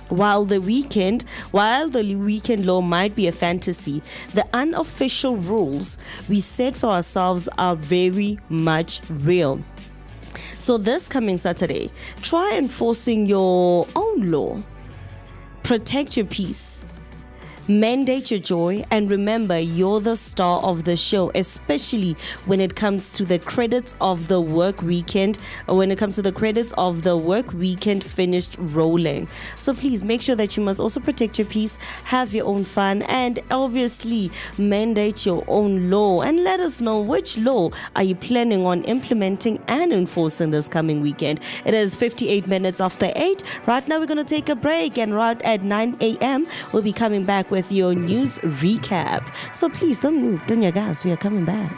While the weekend law might be a fantasy, the unofficial rules we set for ourselves are very much real. So this coming Saturday, try enforcing your own law. Protect your peace. Mandate your joy, and remember, you're the star of the show, especially when it comes to the credits of the work weekend, finished rolling. So please make sure that you must also protect your peace, have your own fun, and obviously mandate your own law. And let us know, which law are you planning on implementing and enforcing this coming weekend. It is 58 minutes after 8. Right now we're going to take a break, and right at 9 a.m. we'll be coming back with your news recap. So please don't move, don't you guys, we are coming back.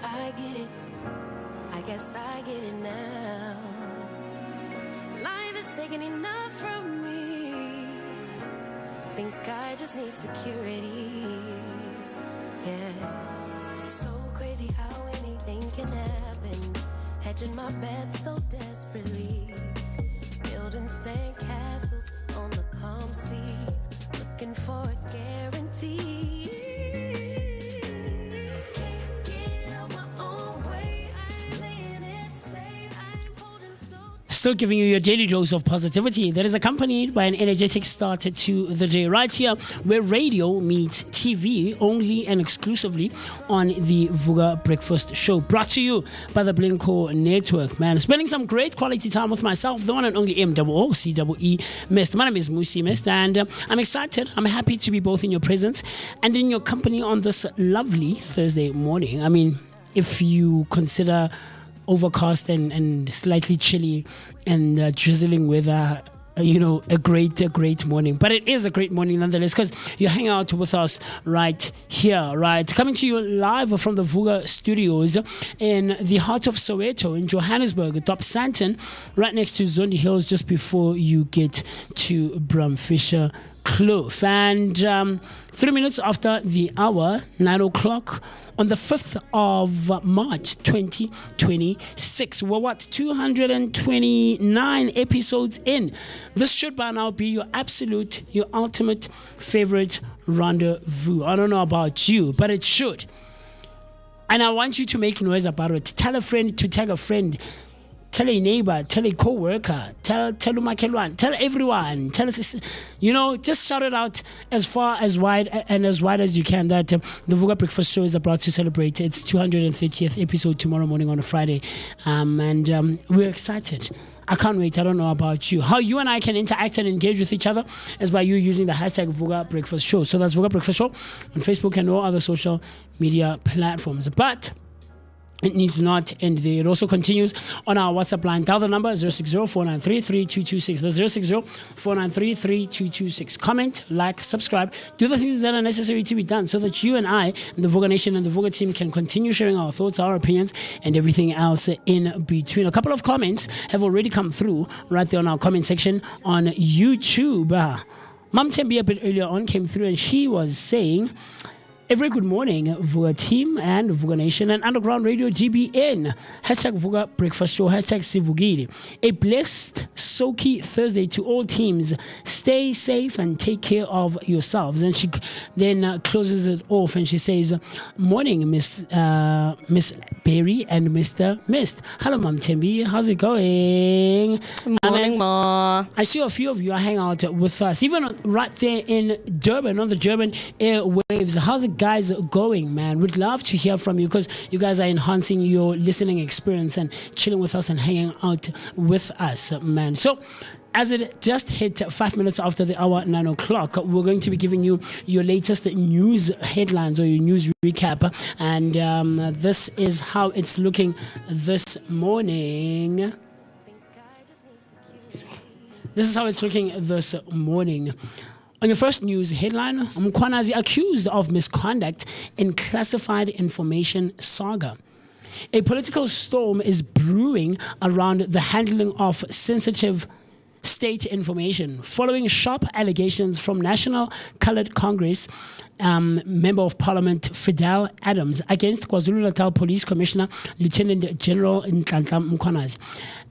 I get it. I guess I get it now. Life is taking enough from me. Think I just need security. Yeah. So crazy how anything can happen. Hedging my bets so desperately. Building sand castles on the calm seas. Looking for a guarantee. Still giving you your daily dose of positivity that is accompanied by an energetic start to the day. Right here, where radio meets TV, only and exclusively on the Vooka Breakfast Show. Brought to you by the Blinko Network, man. Spending some great quality time with myself, the one and only MOOCEE Mist. My name is MooCee Mist, and I'm excited. I'm happy to be both in your presence and in your company on this lovely Thursday morning. I mean, if you consider overcast and slightly chilly and drizzling weather, a great morning. But it is a great morning nonetheless, because you hang out with us right here, right? Coming to you live from the Vooka studios in the heart of Soweto in Johannesburg, Top Santon, right next to Zondi Hills, just before you get to Bramfisher Kloof. And 3 minutes after the hour, 9 o'clock, on the 5th of March 2026. We're 229 episodes in. This should by now be your ultimate favorite rendezvous. I don't know about you, but it should. And I want you to make noise about it. Tell a friend to tag a friend. Tell a neighbor, tell a co-worker, tell Umakelwan, tell everyone, tell us, just shout it out as wide as you can that the Vooka Breakfast Show is about to celebrate its 230th episode tomorrow morning on a Friday. And we're excited. I can't wait. I don't know about you. How you and I can interact and engage with each other is by you using the hashtag Vooka Breakfast Show. So that's Vooka Breakfast Show on Facebook and all other social media platforms. But it needs not end there. It also continues on our WhatsApp line. Dial the number 060-493-3226. That's 060-493-3226. Comment, like, subscribe. Do the things that are necessary to be done so that you and I, and the Vooka Nation and the Vooka team can continue sharing our thoughts, our opinions, and everything else in between. A couple of comments have already come through right there on our comment section on YouTube. Mam Tembi a bit earlier on came through and she was saying, a very good morning, Vooka team and Vooka Nation and Underground Radio GBN. Hashtag Vooka Breakfast Show. Hashtag Sivugili. A blessed, soaky Thursday to all teams. Stay safe and take care of yourselves. And she then closes it off and she says, morning, Miss Berry and Mr. Mist. Hello, Mam Tembi. How's it going? Morning, Ma. I see a few of you are hanging out with us, even right there in Durban, on the Durban airwaves. How's it guys going, man? We'd love to hear from you because you guys are enhancing your listening experience and chilling with us and hanging out with us, man. So as it just hit 5 minutes after the hour, 9 o'clock, we're going to be giving you your latest news headlines or your news recap. And this is how it's looking this morning. This is how it's looking this morning. On your first news headline, Mkhwanazi accused of misconduct in classified information saga. A political storm is brewing around the handling of sensitive state information following sharp allegations from National Coloured Congress Member of Parliament Fidel Adams against KwaZulu-Natal Police Commissioner Lieutenant General Nhlanhla Mkhwanazi.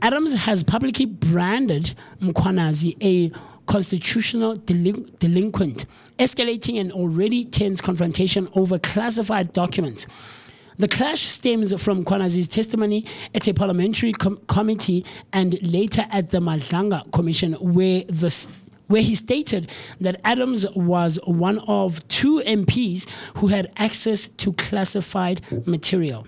Adams has publicly branded Mkhwanazi a constitutional delinquent, escalating an already tense confrontation over classified documents. The clash stems from Mkhwanazi's testimony at a parliamentary committee and later at the Madlanga Commission, where he stated that Adams was one of 2 MPs who had access to classified material.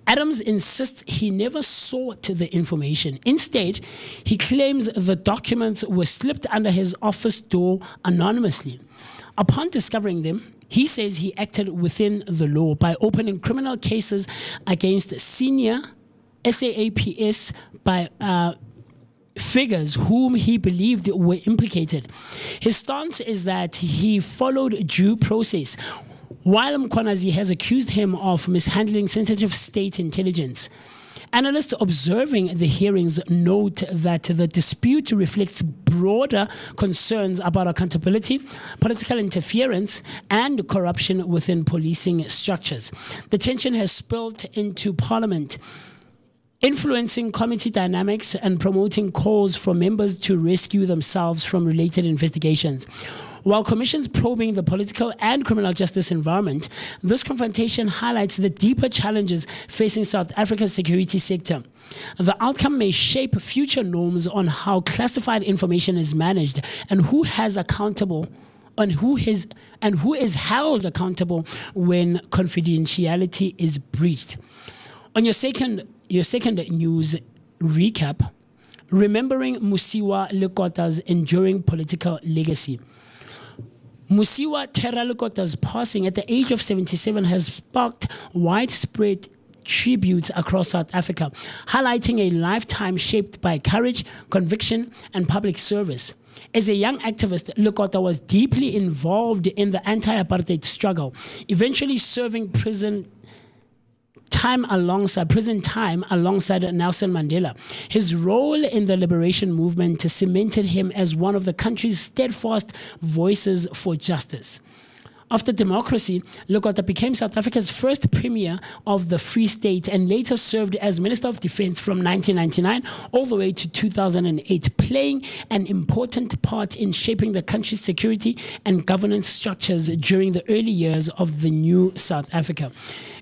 Adams insists he never sought the information. Instead, he claims the documents were slipped under his office door anonymously. Upon discovering them, he says he acted within the law by opening criminal cases against senior SAAPS by figures whom he believed were implicated. His stance is that he followed due process, while Mkhwanazi has accused him of mishandling sensitive state intelligence. Analysts observing the hearings note that the dispute reflects broader concerns about accountability, political interference, and corruption within policing structures. The tension has spilled into Parliament, influencing committee dynamics and promoting calls for members to rescue themselves from related investigations. While commissions probing the political and criminal justice environment, this confrontation highlights the deeper challenges facing South Africa's security sector. The outcome may shape future norms on how classified information is managed and who is held accountable when confidentiality is breached. On your second news recap, remembering Musiwa Lekota's enduring political legacy. Musiwa Tera Lekota's passing at the age of 77 has sparked widespread tributes across South Africa, highlighting a lifetime shaped by courage, conviction, and public service. As a young activist, Lekota was deeply involved in the anti-apartheid struggle, eventually serving prison time alongside Nelson Mandela. His role in the liberation movement cemented him as one of the country's steadfast voices for justice. After democracy, Lekota became South Africa's first premier of the Free State and later served as Minister of Defense from 1999 all the way to 2008, playing an important part in shaping the country's security and governance structures during the early years of the new South Africa.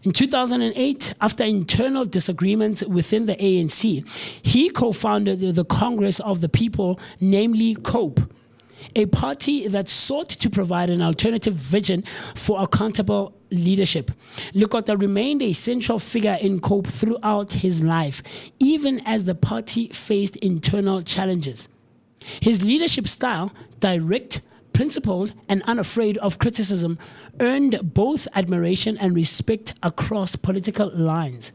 In 2008, after internal disagreements within the ANC, he co-founded the Congress of the People, namely COPE, a party that sought to provide an alternative vision for accountable leadership. Lekota remained a central figure in COPE throughout his life, even as the party faced internal challenges. His leadership style, direct, principled, and unafraid of criticism, earned both admiration and respect across political lines.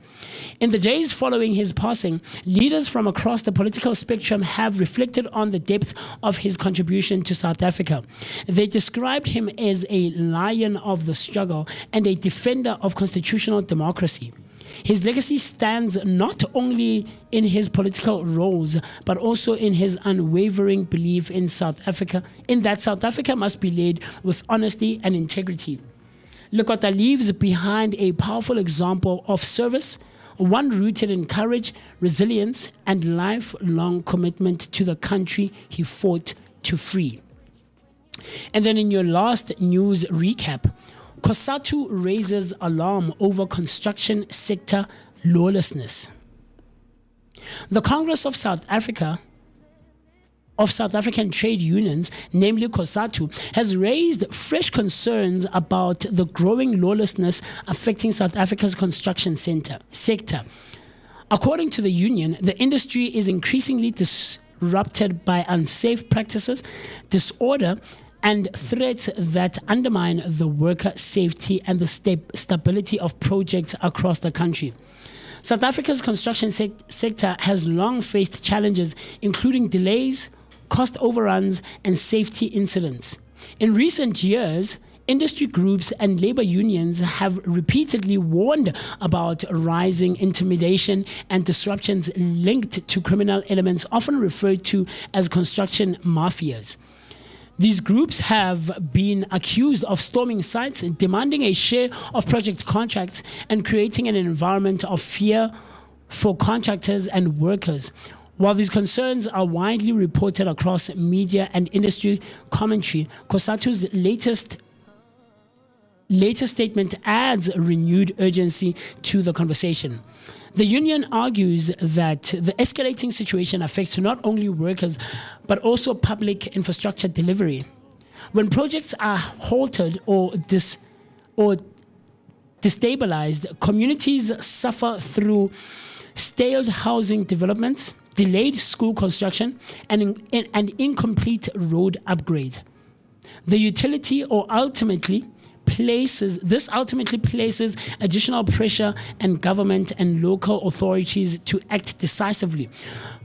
In the days following his passing, leaders from across the political spectrum have reflected on the depth of his contribution to South Africa. They described him as a lion of the struggle and a defender of constitutional democracy. His legacy stands not only in his political roles, but also in his unwavering belief in that South Africa must be led with honesty and integrity. Lekota leaves behind a powerful example of service, one rooted in courage, resilience, and lifelong commitment to the country he fought to free. And then in your last news recap, COSATU raises alarm over construction sector lawlessness. The Congress of South African trade unions, namely COSATU, has raised fresh concerns about the growing lawlessness affecting South Africa's construction sector. According to the union, the industry is increasingly disrupted by unsafe practices, disorder, and threats that undermine the worker safety and the stability of projects across the country. South Africa's construction sector has long faced challenges, including delays, cost overruns, and safety incidents. In recent years, industry groups and labor unions have repeatedly warned about rising intimidation and disruptions linked to criminal elements often referred to as construction mafias. These groups have been accused of storming sites, demanding a share of project contracts, and creating an environment of fear for contractors and workers. While these concerns are widely reported across media and industry commentary, COSATU's latest statement adds renewed urgency to the conversation. The union argues that the escalating situation affects not only workers, but also public infrastructure delivery. When projects are halted or destabilized, communities suffer through stalled housing developments, delayed school construction, and incomplete road upgrades. This ultimately places additional pressure on government and local authorities to act decisively.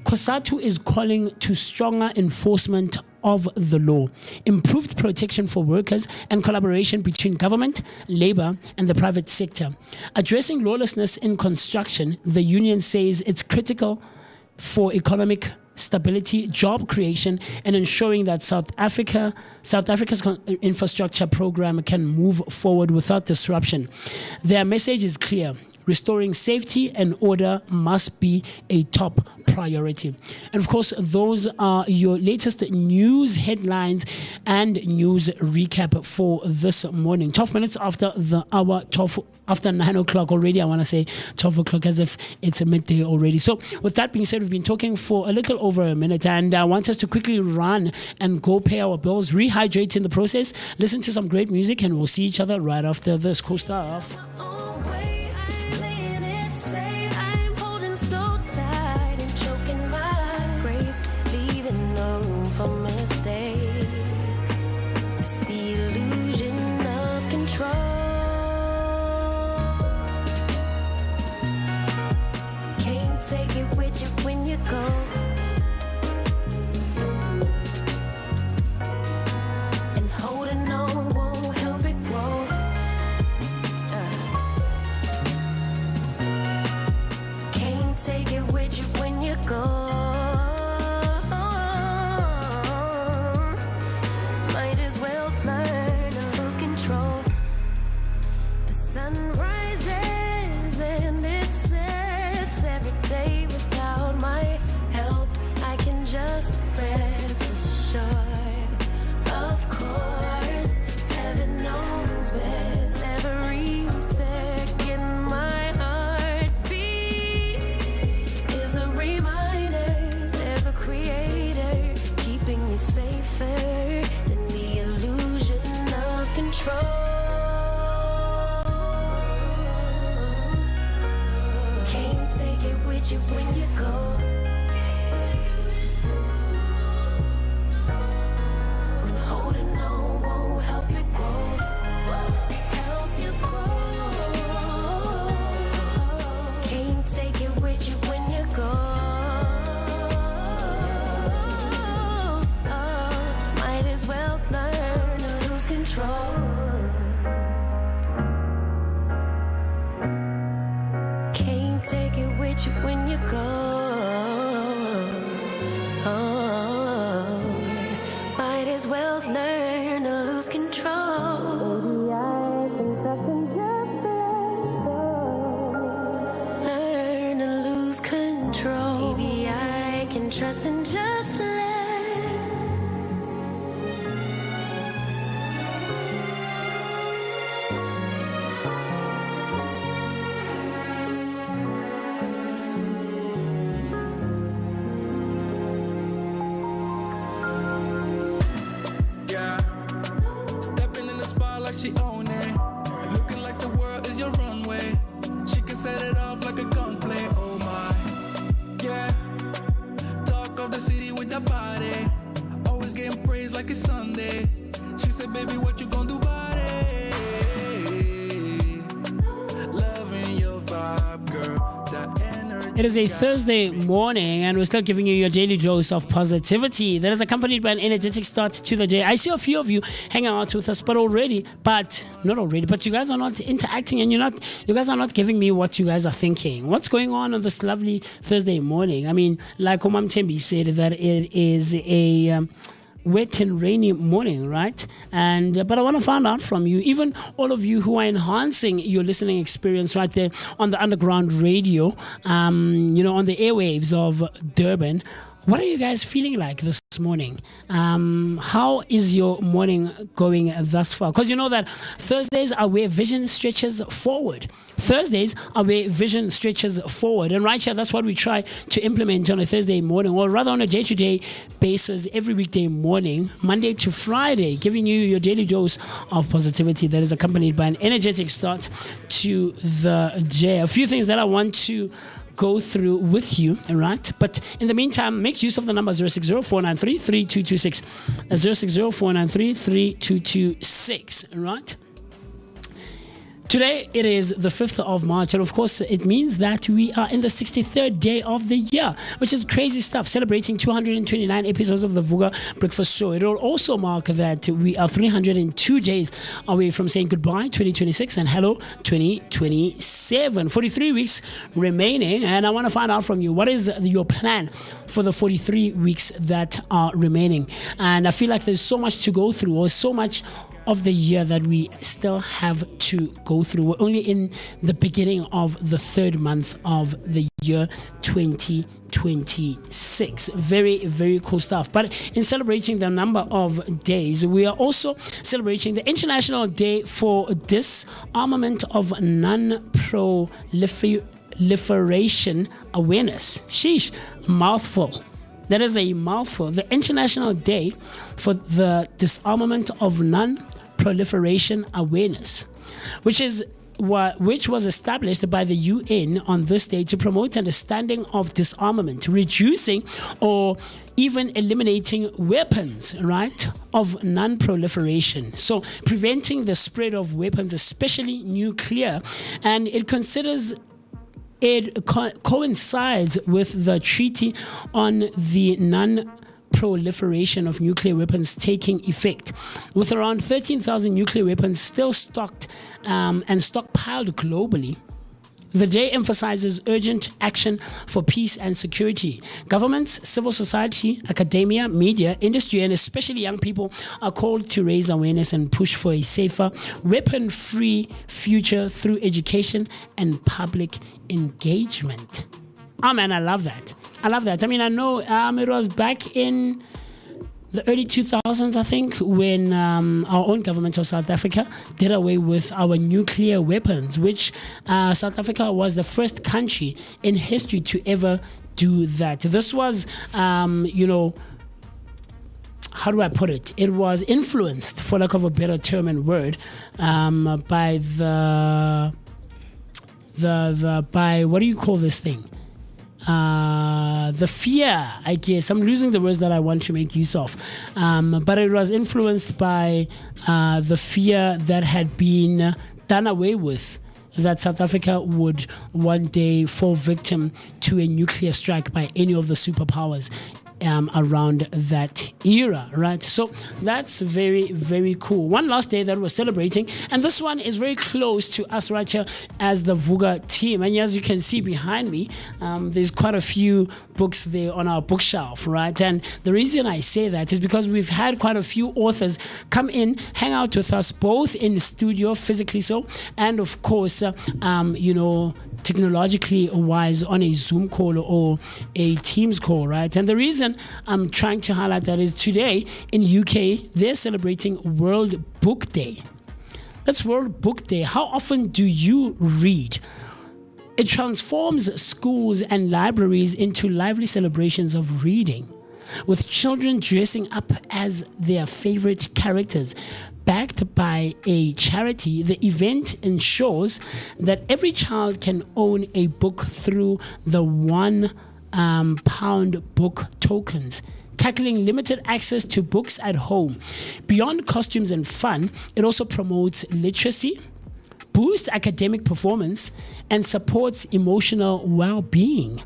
COSATU is calling to stronger enforcement of the law, improved protection for workers, and collaboration between government, labor, and the private sector. Addressing lawlessness in construction, the union says it's critical for economic stability, job creation, and ensuring that South Africa's infrastructure program can move forward without disruption. Their message is clear: Restoring safety and order must be a top priority. And of course, those are your latest news headlines and news recap for this morning. 12 minutes after the hour, after 9 o'clock already. I want to say 12 o'clock as if it's a midday already. So with that being said, we've been talking for a little over a minute, and I want us to quickly run and go pay our bills, rehydrate in the process, listen to some great music, and we'll see each other right after this. Cool stuff. When you go, and holding on won't help it grow. Can't take it with you when you go. Might as well learn to lose control. The sun rises and it sets every day without my help. I can just rest assured. Of course, heaven knows best. Every second my heart beats is a reminder there's a creator keeping me safer than the illusion of control. Can't take it with you when you go. When holding on won't help you grow. Help you grow. Can't take it with you when you go. Might as well learn to lose control. Can't take it with you when you go. Might as well learn to lose control. Learn to lose control. Maybe I can trust and just let. Yeah, stepping in the spot like she own it. Looking like the world is your runway. She can set it off like a gunplay. Oh my, yeah. Talk of the city with the body. Always getting praised like it's Sunday. She said, baby, what you gonna do about it? Loving your vibe, girl. That energy. It is a Thursday morning, and we're still giving you your daily dose of positivity that is accompanied by an energetic start to the day. I see a few of you hanging out with us, but you guys are not interacting, and you guys are not giving me what you guys are thinking. What's going on this lovely Thursday morning? I mean, like Omam Tembi said, that it is a wet and rainy morning, right? And but I want to find out from you, even all of you who are enhancing your listening experience right there on the underground radio, on the airwaves of Durban. What are you guys feeling like this morning? How is your morning going thus far? Because you know that Thursdays are where vision stretches forward. Thursdays are where vision stretches forward. And right here, that's what we try to implement on a Thursday morning, or rather on a day-to-day basis, every weekday morning, Monday to Friday, giving you your daily dose of positivity that is accompanied by an energetic start to the day. A few things that I want to go through with you, all right? But in the meantime, make use of the number 060-493-3226. 060-493-3226, all right? Today, it is the 5th of March, and of course, it means that we are in the 63rd day of the year, which is crazy stuff, celebrating 229 episodes of the Vooka Breakfast Show. It will also mark that we are 302 days away from saying goodbye 2026 and hello 2027. 43 weeks remaining, and I want to find out from you, what is your plan for the 43 weeks that are remaining? And I feel like there's so much to go through, or so much of the year that we still have to go through. We're only in the beginning of the third month of the year 2026. Very, very cool stuff. But in celebrating the number of days, we are also celebrating the International Day for Disarmament of Non-Proliferation Awareness. Sheesh, mouthful. That is a mouthful. The International Day for the Disarmament of Non-Proliferation Awareness, which was established by the UN on this day to promote understanding of disarmament, reducing or even eliminating weapons, right, of non-proliferation. So preventing the spread of weapons, especially nuclear, and it coincides with the Treaty on the Non-Proliferation of Nuclear Weapons taking effect, with around 13,000 nuclear weapons still stocked and stockpiled globally. The day emphasizes urgent action for peace and security. Governments, civil society, academia, media, industry, and especially young people are called to raise awareness and push for a safer, weapon-free future through education and public engagement. Oh man, I love that. I mean, I know it was back in the early 2000s, I think, when our own government of South Africa did away with our nuclear weapons, which South Africa was the first country in history to ever do that. This was, how do I put it? It was influenced, for lack of a better term and word, by by what do you call this thing? The fear, I guess. I'm losing the words that I want to make use of. But it was influenced by the fear that had been done away with, that South Africa would one day fall victim to a nuclear strike by any of the superpowers around that era, right? So that's very, very cool. One last day that we're celebrating, and this one is very close to us right here as the Vooka team. And as you can see behind me, there's quite a few books there on our bookshelf, right? And the reason I say that is because we've had quite a few authors come in, hang out with us, both in the studio, physically so, and of course, technologically wise on a Zoom call or a Teams call, right? And the reason I'm trying to highlight that is today in UK, they're celebrating World Book Day. That's World Book Day. How often do you read? It transforms schools and libraries into lively celebrations of reading, with children dressing up as their favorite characters. Backed by a charity, the event ensures that every child can own a book through the £1 book tokens, tackling limited access to books at home. Beyond costumes and fun, it also promotes literacy, boosts academic performance, and supports emotional well-being.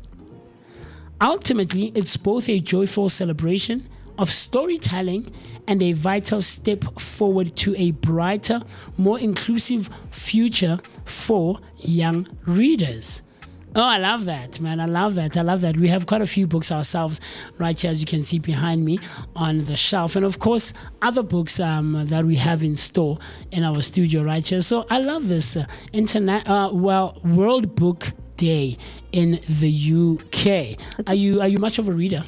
Ultimately, it's both a joyful celebration of storytelling and a vital step forward to a brighter, more inclusive future for young readers. Oh, I love that, man. I love that. We have quite a few books ourselves right here, as you can see behind me on the shelf. And of course, other books that we have in store in our studio right here. So I love this World Book Day in the UK. Are you much of a reader?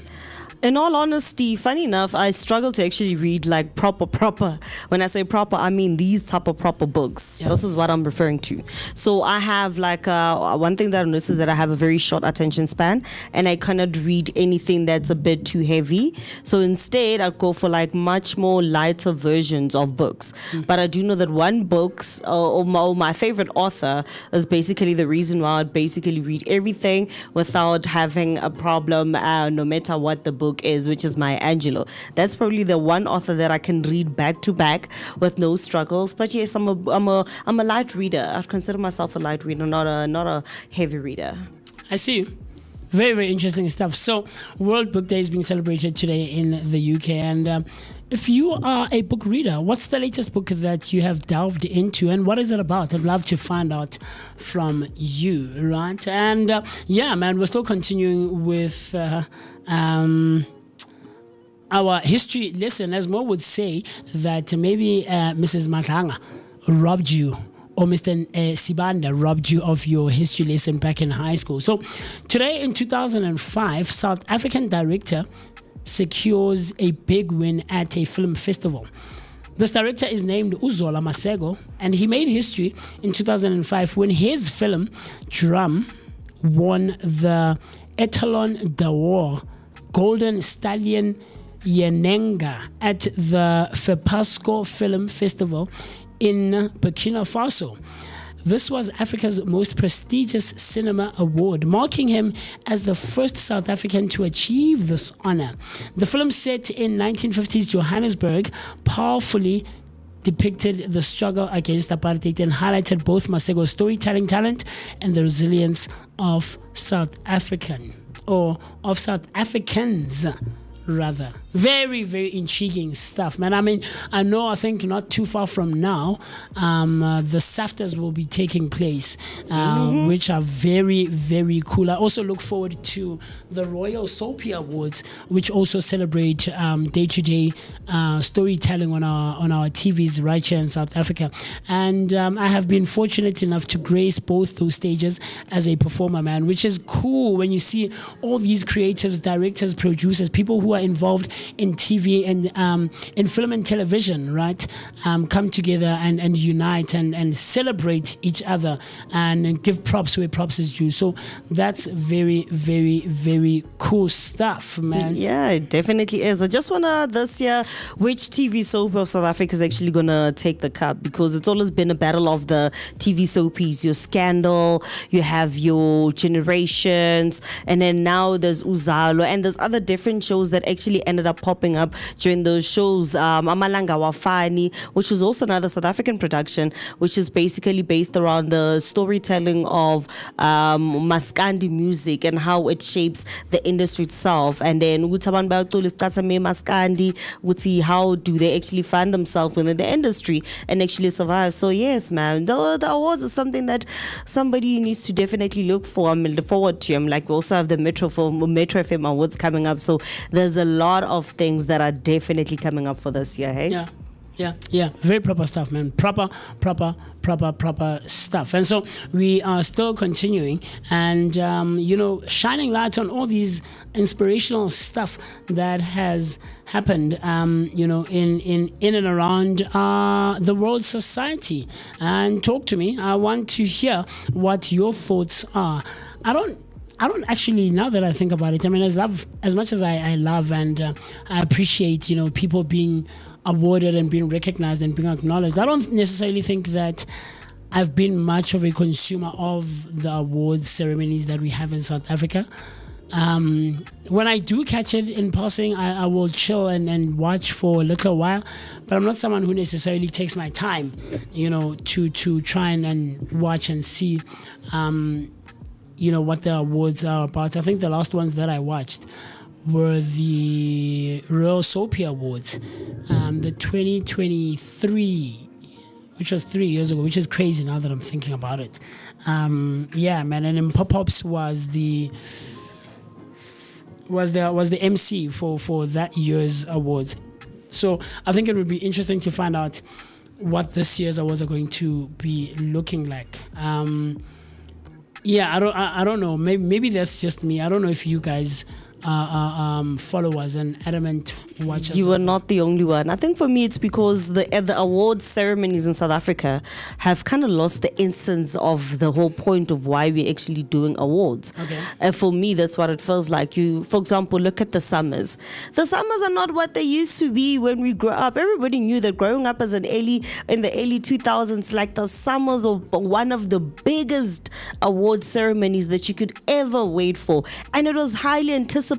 In all honesty, funny enough, I struggle to actually read like proper. When I say proper, I mean these type of proper books. Yeah. This is what I'm referring to. So I have like one thing that I noticed is that I have a very short attention span, and I cannot read anything that's a bit too heavy. So instead, I'd go for like much more lighter versions of books. But I do know that one book's or my favorite author is basically the reason why I'd basically read everything without having a problem, no matter what the book is, which is Maya Angelou. That's probably the one author that I can read back to back with no struggles. But yes, I'm a light reader. I'd consider myself a light reader, not a heavy reader. I see you. Very, very interesting stuff. So World Book Day is being celebrated today in the UK. And if you are a book reader, what's the latest book that you have delved into, and what is it about? I'd love to find out from you, right? And yeah, man, we're still continuing with our history lesson, as Mo would say, that maybe Mrs. Matlanga robbed you, or Mr. Sibanda robbed you of your history lesson back in high school. So today in 2005, South African director secures a big win at a film festival. This director is named Uzola Masego, and he made history in 2005 when his film Drum won the Etalon d'Or Golden Stallion Yenenga at the FEPASCO Film Festival in Burkina Faso. This was Africa's most prestigious cinema award, marking him as the first South African to achieve this honor. The film, set in 1950s Johannesburg, powerfully depicted the struggle against apartheid and highlighted both Masego's storytelling talent and the resilience of South Africans. Rather. Very, very intriguing stuff, man. I mean, I think not too far from now, the SAFTAs will be taking place, which are very, very cool. I also look forward to the Royal Soapy Awards, which also celebrate day-to-day storytelling on our TVs right here in South Africa. And I have been fortunate enough to grace both those stages as a performer, man, which is cool when you see all these creatives, directors, producers, people who are involved in TV and in film and television, right, come together and unite and celebrate each other and give props where props is due. So that's very, very, very cool stuff, man. Yeah, it definitely is. I just wanna this year which TV soap of South Africa is actually gonna take the cup, because it's always been a battle of the TV soapies. Your Scandal, you have your Generations, and then now there's Uzalo, and there's other different shows that actually ended up popping up during those shows. Amalanga Wafani, which is also another South African production, which is basically based around the storytelling of Maskandi music and how it shapes the industry itself. And then Maskandi, how do they actually find themselves within the industry and actually survive. So yes, man, the awards is something that somebody needs to definitely look for. I'm looking forward to them. Like, we also have the Metro FM Awards coming up, so there's a lot of things that are definitely coming up for this year. Hey, yeah, very proper stuff, man. Proper stuff. And so we are still continuing and shining light on all these inspirational stuff that has happened in and around the world society. And talk to me. I want to hear what your thoughts are. I don't actually, now that I think about it, I mean, as much as I love and I appreciate, people being awarded and being recognized and being acknowledged, I don't necessarily think that I've been much of a consumer of the awards ceremonies that we have in South Africa. When I do catch it in passing, I will chill and watch for a little while, but I'm not someone who necessarily takes my time, to try and watch and see what the awards are about. I think the last ones that I watched were the Royal Soapy Awards, the 2023, which was 3 years ago, which is crazy now that I'm thinking about it. Yeah, man, and then Pop-Ups was the MC for that year's awards. So I think it would be interesting to find out what this year's awards are going to be looking like. Yeah, I don't know. Maybe that's just me. I don't know if you guys are followers and adamant watchers. You are not the only one. I think for me it's because the awards ceremonies in South Africa have kind of lost the essence of the whole point of why we're actually doing awards. Okay. And for me, that's what it feels like. You, for example, look at the summers. The summers are not what they used to be when we grew up. Everybody knew that growing up in the early 2000s, like, the summers were one of the biggest award ceremonies that you could ever wait for. And it was highly anticipated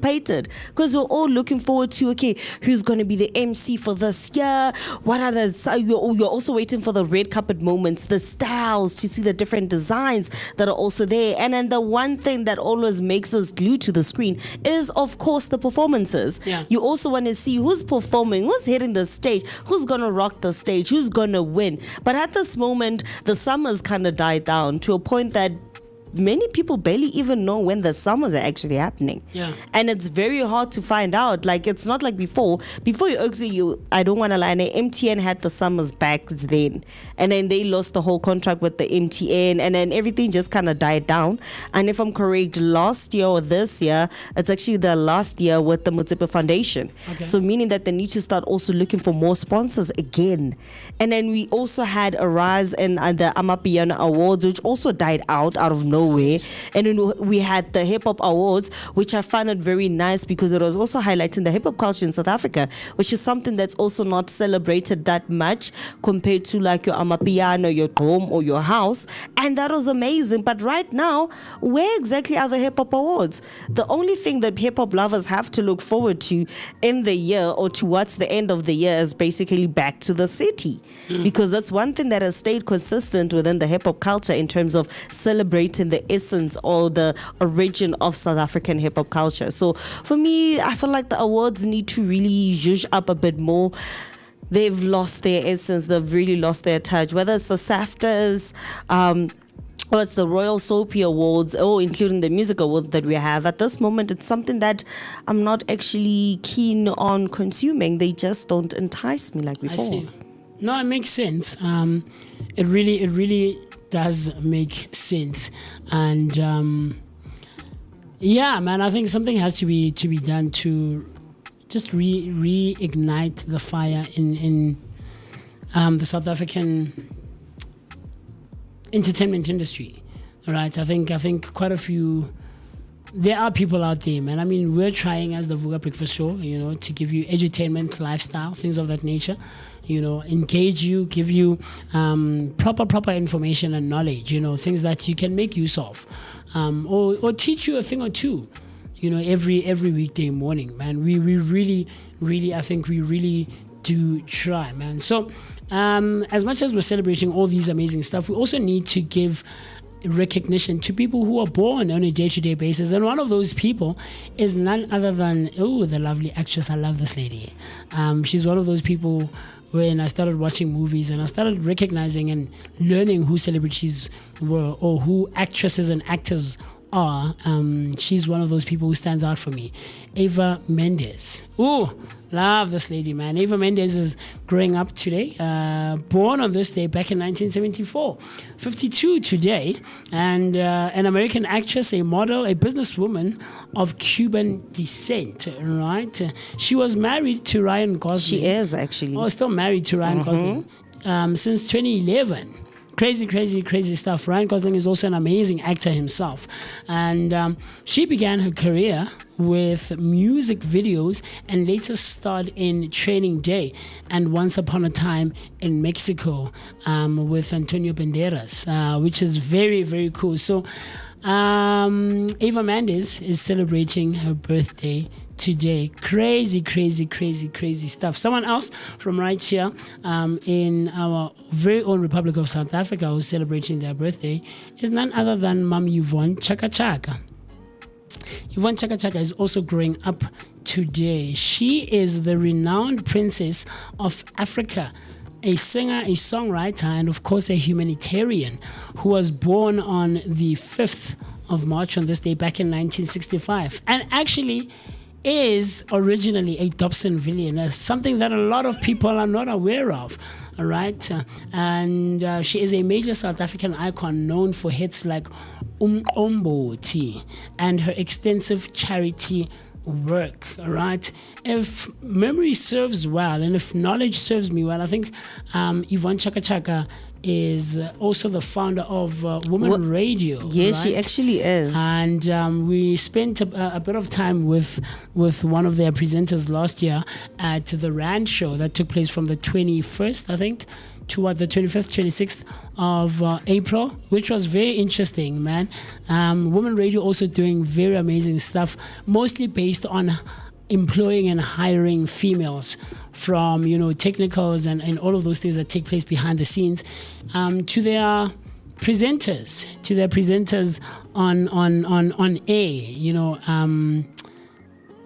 because we're all looking forward to, okay, who's going to be the MC for this year? What are you're also waiting for the red carpet moments, the styles, to see the different designs that are also there. And then the one thing that always makes us glued to the screen is, of course, the performances. Yeah. You also want to see who's performing, who's hitting the stage, who's going to rock the stage, who's going to win. But at this moment, the summers kind of died down to a point that many people barely even know when the summers are actually happening. Yeah. And it's very hard to find out. Like, it's not like before. Before I don't want to lie, MTN had the summers back then. And then they lost the whole contract with the MTN, and then everything just kind of died down. And if I'm correct, last year or this year, it's actually the last year with the Motsepe Foundation. Okay. So meaning that they need to start also looking for more sponsors again. And then we also had a rise in the Amapiano Awards, which also died out of nowhere. And then we had the Hip Hop Awards, which I found it very nice because it was also highlighting the hip hop culture in South Africa, which is something that's also not celebrated that much compared to like your Amapiano, your home, or your house. And that was amazing. But right now, where exactly are the Hip Hop Awards? The only thing that hip hop lovers have to look forward to in the year or towards the end of the year is basically Back to the City, because that's one thing that has stayed consistent within the hip hop culture in terms of celebrating the essence or the origin of South African hip hop culture. So for me, I feel like the awards need to really zhuzh up a bit more. They've lost their essence. They've really lost their touch. Whether it's the SAFTAs, or it's the Royal Soapy Awards, or including the music awards that we have. At this moment, it's something that I'm not actually keen on consuming. They just don't entice me like before. I see. No, it makes sense. It really does make sense. And yeah, man, I think something has to be done to just reignite the fire in the South African entertainment industry. All right, I think quite a few. There are people out there, man. I mean, we're trying as the Vooka Breakfast Show, to give you edutainment, lifestyle, things of that nature. Engage you, give you proper information and knowledge. Things that you can make use of, or teach you a thing or two. Every weekday morning, man. We really, I think we really do try, man. So, as much as we're celebrating all these amazing stuff, we also need to give recognition to people who are born on a day-to-day basis, and one of those people is none other than the lovely actress. I love this lady. She's one of those people. When I started watching movies and I started recognizing and learning who celebrities were or who actresses and actors are, she's one of those people who stands out for me. Eva Mendes. Ooh, love this lady, man. Eva Mendes is growing up today, born on this day back in 1974, 52 today, and an American actress, a model, a businesswoman of Cuban descent, right? She was married to Ryan Gosling. She is, actually. Oh, still married to Ryan Gosling since 2011. Crazy stuff. Ryan Gosling is also an amazing actor himself. And she began her career with music videos and later starred in Training Day and Once Upon a Time in Mexico with Antonio Banderas, which is very, very cool. So Eva Mendes is celebrating her birthday today. Crazy stuff. Someone else from right here in our very own Republic of South Africa who's celebrating their birthday is none other than Mom Yvonne Chaka Chaka. Yvonne Chaka Chaka is also growing up today. She is the renowned princess of Africa, a singer, a songwriter, and of course a humanitarian who was born on the 5th of March on this day back in 1965, and actually is originally a Dobsonvillian, something that a lot of people are not aware of. All right, and she is a major South African icon known for hits like Umboti and her extensive charity work. All right, if memory serves well and if knowledge serves me well, I think Yvonne Chaka Chaka is also the founder of Woman Radio. Yes, right? she actually is. And we spent a bit of time with one of their presenters last year at the Rand show that took place from the 21st, I think, to the 25th, 26th of April, which was very interesting, man. Woman Radio also doing very amazing stuff, mostly based on employing and hiring females from, technicals and all of those things that take place behind the scenes, to their presenters on air,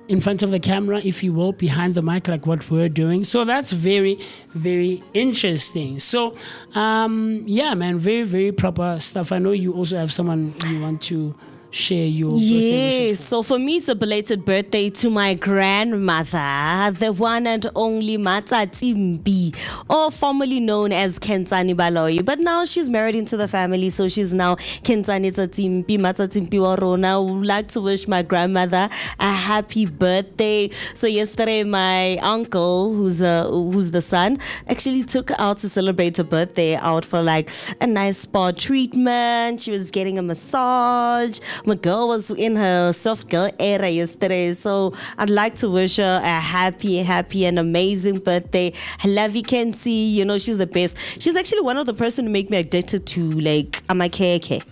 in front of the camera, if you will, behind the mic, like what we're doing. So that's very, very interesting. So, yeah, man, very, very proper stuff. I know you also have someone you want to share your birthday wishes Yes, for. so for me, it's a belated birthday to my grandmother, the one and only Matsatsi Mbi, or formerly known as Kentani Baloyi. But now she's married into the family, so she's now Kentani Tsatimpi, Matsatsi Mpi Warona. I would like to wish my grandmother a happy birthday. So yesterday, my uncle, who's the son, actually took her out to celebrate her birthday out for like a nice spa treatment. She was getting a massage. My girl was in her soft girl era yesterday, so I'd like to wish her a happy and amazing birthday. I love you, Kenzie. You know, she's the best. She's actually one of the person who make me addicted to like amakeke.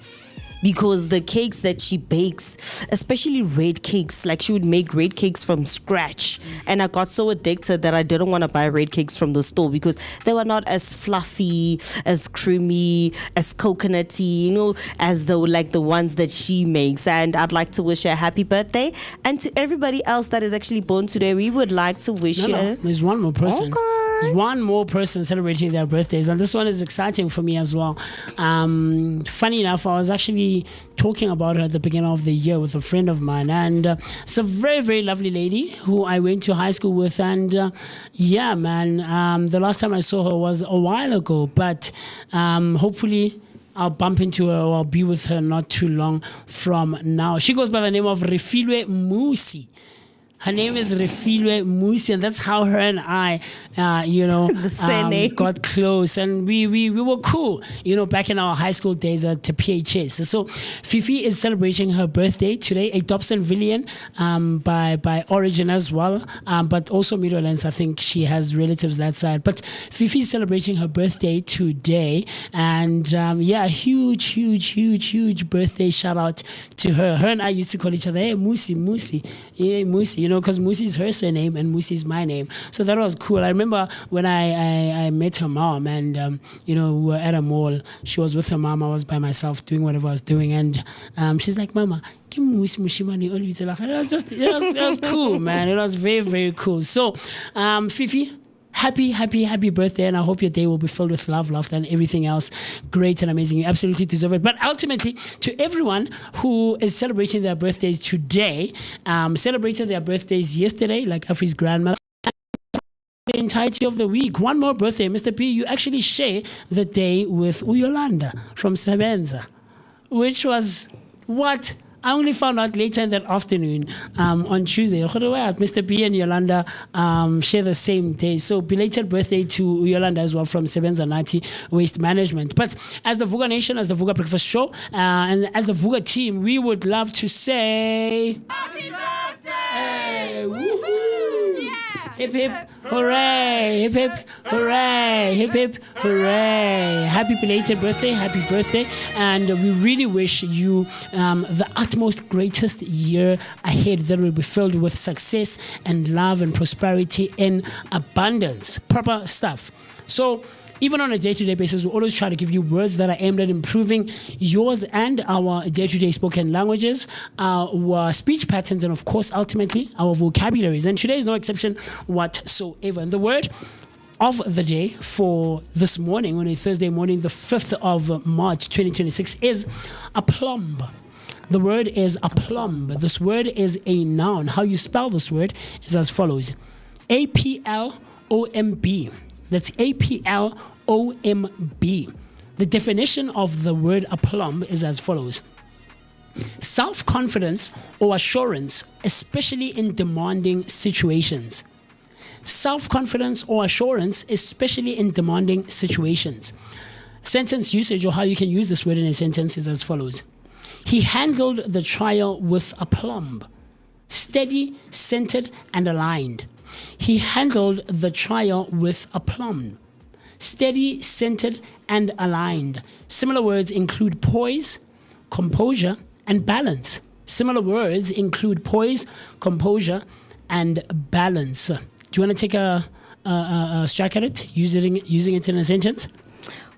Because the cakes that she bakes, especially red cakes, like she would make red cakes from scratch. And I got so addicted that I didn't want to buy red cakes from the store because they were not as fluffy, as creamy, as coconutty, you know, as the ones that she makes. And I'd like to wish her a happy birthday. And to everybody else that is actually born today, we would like to wish you. No, there's one more person. Okay. There's one more person celebrating their birthdays, and this one is exciting for me as well. Funny enough, I was actually talking about her at the beginning of the year with a friend of mine, and it's a very, very lovely lady who I went to high school with, and yeah, man, the last time I saw her was a while ago, but hopefully I'll bump into her or I'll be with her not too long from now. She goes by the name of Refilwe MooCee. Her name is Refilwe MooCee, and that's how her and I, got close, and we were cool, back in our high school days at PHS. So Fifi is celebrating her birthday today, a Dobsonvillian by origin as well, but also Middlelands. I think she has relatives that side. But Fifi is celebrating her birthday today, and huge birthday shout out to her. Her and I used to call each other, hey, MooCee, yeah, MooCee, because MooCee is her surname and MooCee is my name. So that was cool. I remember when I met her mom, and we were at a mall. She was with her mom. I was by myself doing whatever I was doing, and she's like, "Mama, give me MooCee Mushimani." It was cool, man. It was very, very cool. So, Fifi, happy birthday, and I hope your day will be filled with love, laughter, and everything else great and amazing. You absolutely deserve it. But ultimately, to everyone who is celebrating their birthdays today, celebrated their birthdays yesterday, like Afri's grandmother, the entirety of the week. One more birthday, Mr. P, you actually share the day with Uyolanda from Sebenza, which was what I only found out later in that afternoon on Tuesday. Mr. P and Yolanda share the same day. So belated birthday to Yolanda as well from Sebenza Nati Waste Management. But as the Vooka Nation, as the Vooka Breakfast Show, and as the Vooka team, we would love to say happy birthday! Hey, woohoo! Yeah. Hip hip hooray! Hip hip hooray! Hip hip hooray! Happy belated birthday! Happy birthday! And we really wish you the utmost greatest year ahead that will be filled with success and love and prosperity in abundance. Proper stuff. So even on a day-to-day basis, we always try to give you words that are aimed at improving yours and our day-to-day spoken languages, our speech patterns, and of course, ultimately, our vocabularies. And today is no exception whatsoever. And the word of the day for this morning, on a Thursday morning, the 5th of March, 2026, is aplomb. The word is aplomb. This word is a noun. How you spell this word is as follows. A-P-L-O-M-B. That's A-P-L-O-M-B. The definition of the word aplomb is as follows. Self-confidence or assurance, especially in demanding situations. Self-confidence or assurance, especially in demanding situations. Sentence usage, or how you can use this word in a sentence, is as follows. He handled the trial with aplomb. Steady, centered, and aligned. He handled the trial with aplomb. Steady, centered, and aligned. Similar words include poise, composure, and balance. Similar words include poise, composure, and balance. Do you want to take a strike at it, using it in a sentence?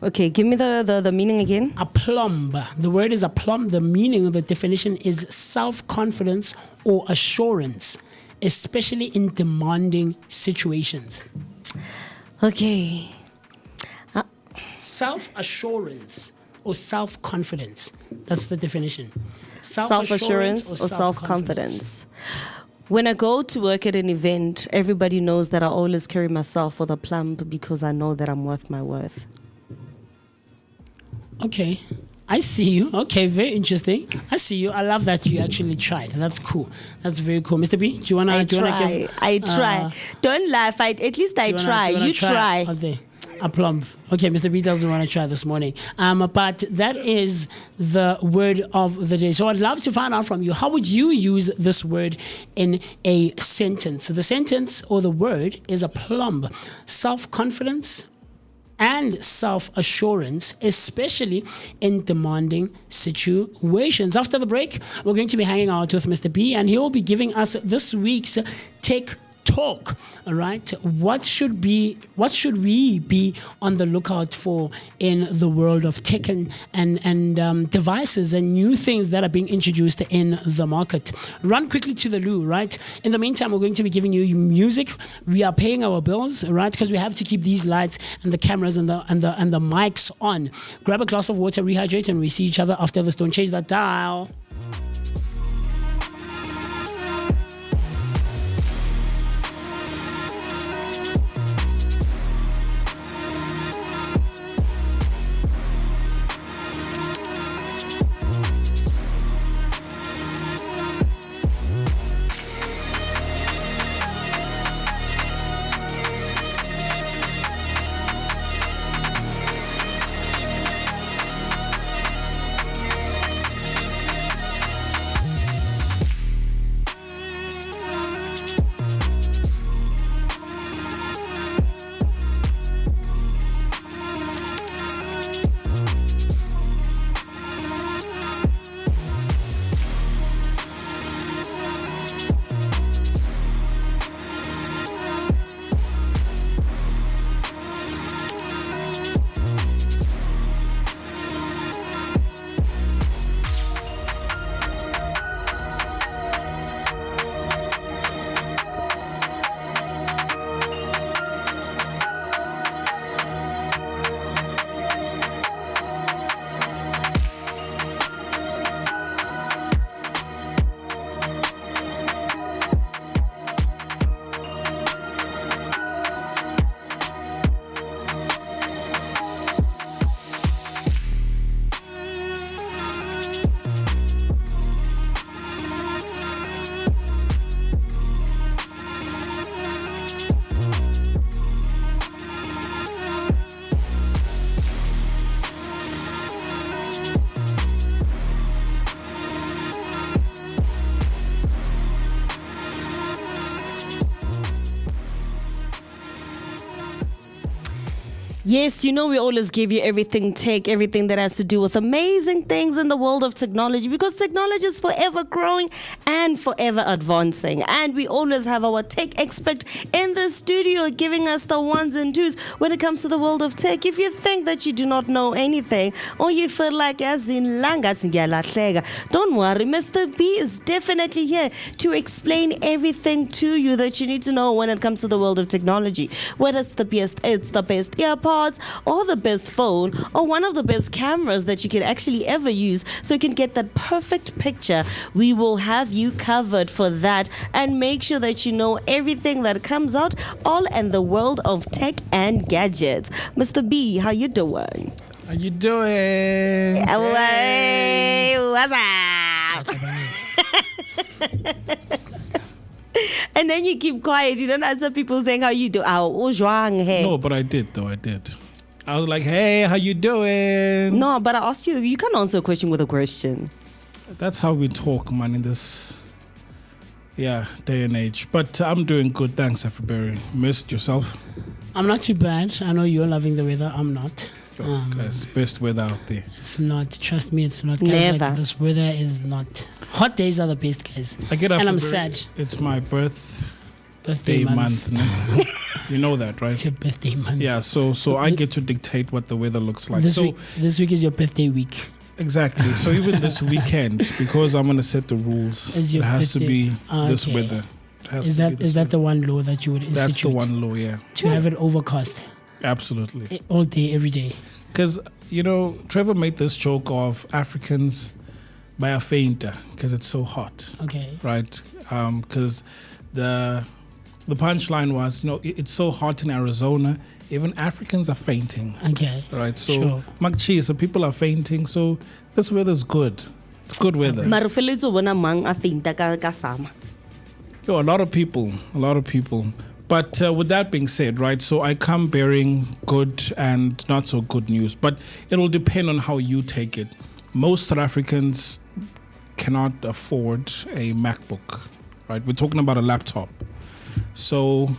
Okay, give me the meaning again. Aplomb. The word is aplomb. The meaning of the definition is self-confidence or assurance, especially in demanding situations. Okay. Self-assurance or self-confidence. That's the definition. Self-assurance or self-confidence. When I go to work at an event, everybody knows that I always carry myself for the plumb because I know that I'm worth my worth. Okay. I see you. Okay, very interesting. I see you. I love that you actually tried. That's cool. That's very cool. Mr. B, do you wanna give? I try. Don't laugh. At least I try. You try. Okay. A plumb. Okay, Mr. B doesn't want to try this morning. But that is the word of the day. So I'd love to find out from you, how would you use this word in a sentence? So the sentence or the word is a plumb. Self-confidence and self-assurance, especially in demanding situations. After the break, we're going to be hanging out with Mr. B, and he will be giving us this week's Tech Talk. All right, what should we be on the lookout for in the world of tech and devices and new things that are being introduced in the market? Run quickly to the loo, right? In the meantime, we're going to be giving you music. We are paying our bills, right? Because we have to keep these lights and the cameras and the mics on. Grab a glass of water, rehydrate, and we see each other after this. Don't change that dial. Yes, you know we always give you everything tech, everything that has to do with amazing things in the world of technology, because technology is forever growing and forever advancing. And we always have our tech expert in the studio giving us the ones and twos when it comes to the world of tech. If you think that you do not know anything, or you feel like as in langa, don't worry, Mr. B is definitely here to explain everything to you that you need to know when it comes to the world of technology. Whether it's the best earpods, or the best phone, or one of the best cameras that you can actually ever use, so you can get that perfect picture. We will have you covered for that, and make sure that you know everything that comes out all in the world of tech and gadgets. Mr. B, how you doing? How you doing? Hey, what's up? And then you keep quiet. You don't answer people saying how you do. No, but I did though. I did. I was like, "Hey, how you doing?" No, but I asked you. You can't answer a question with a question. That's how we talk, man. In this, day and age. But I'm doing good. Thanks, Afriberry. Missed yourself? I'm not too bad. I know you're loving the weather. I'm not. Guys, best weather out there. It's not. Trust me, it's not. Guys, Never. Like, this weather is not. Hot days are the best, guys. I get up, and I'm sad. It's my birthday month. month. No? You know that, right? It's your birthday month. Yeah. So I get to dictate what the weather looks like. This week is your birthday week. Exactly. So even this weekend, because I'm gonna set the rules, Is it your has to birthday. be this Okay. weather. It has Is to be that this that way. the one law that you would institute? That's the one law, yeah. To have it overcast Absolutely. all day, every day. Because, Trevor made this joke of Africans by a fainter because it's so hot, Okay. right? Because the punchline was, it's so hot in Arizona, even Africans are fainting, Okay. right? So, Sure. Magaliesburg, so people are fainting. So this weather's good. It's good weather. Mara o feletse o bona mang a feinta ka summer. A lot of people. But with that being said, right, so I come bearing good and not so good news, but it'll depend on how you take it. Most South Africans cannot afford a MacBook, right? We're talking about a laptop. So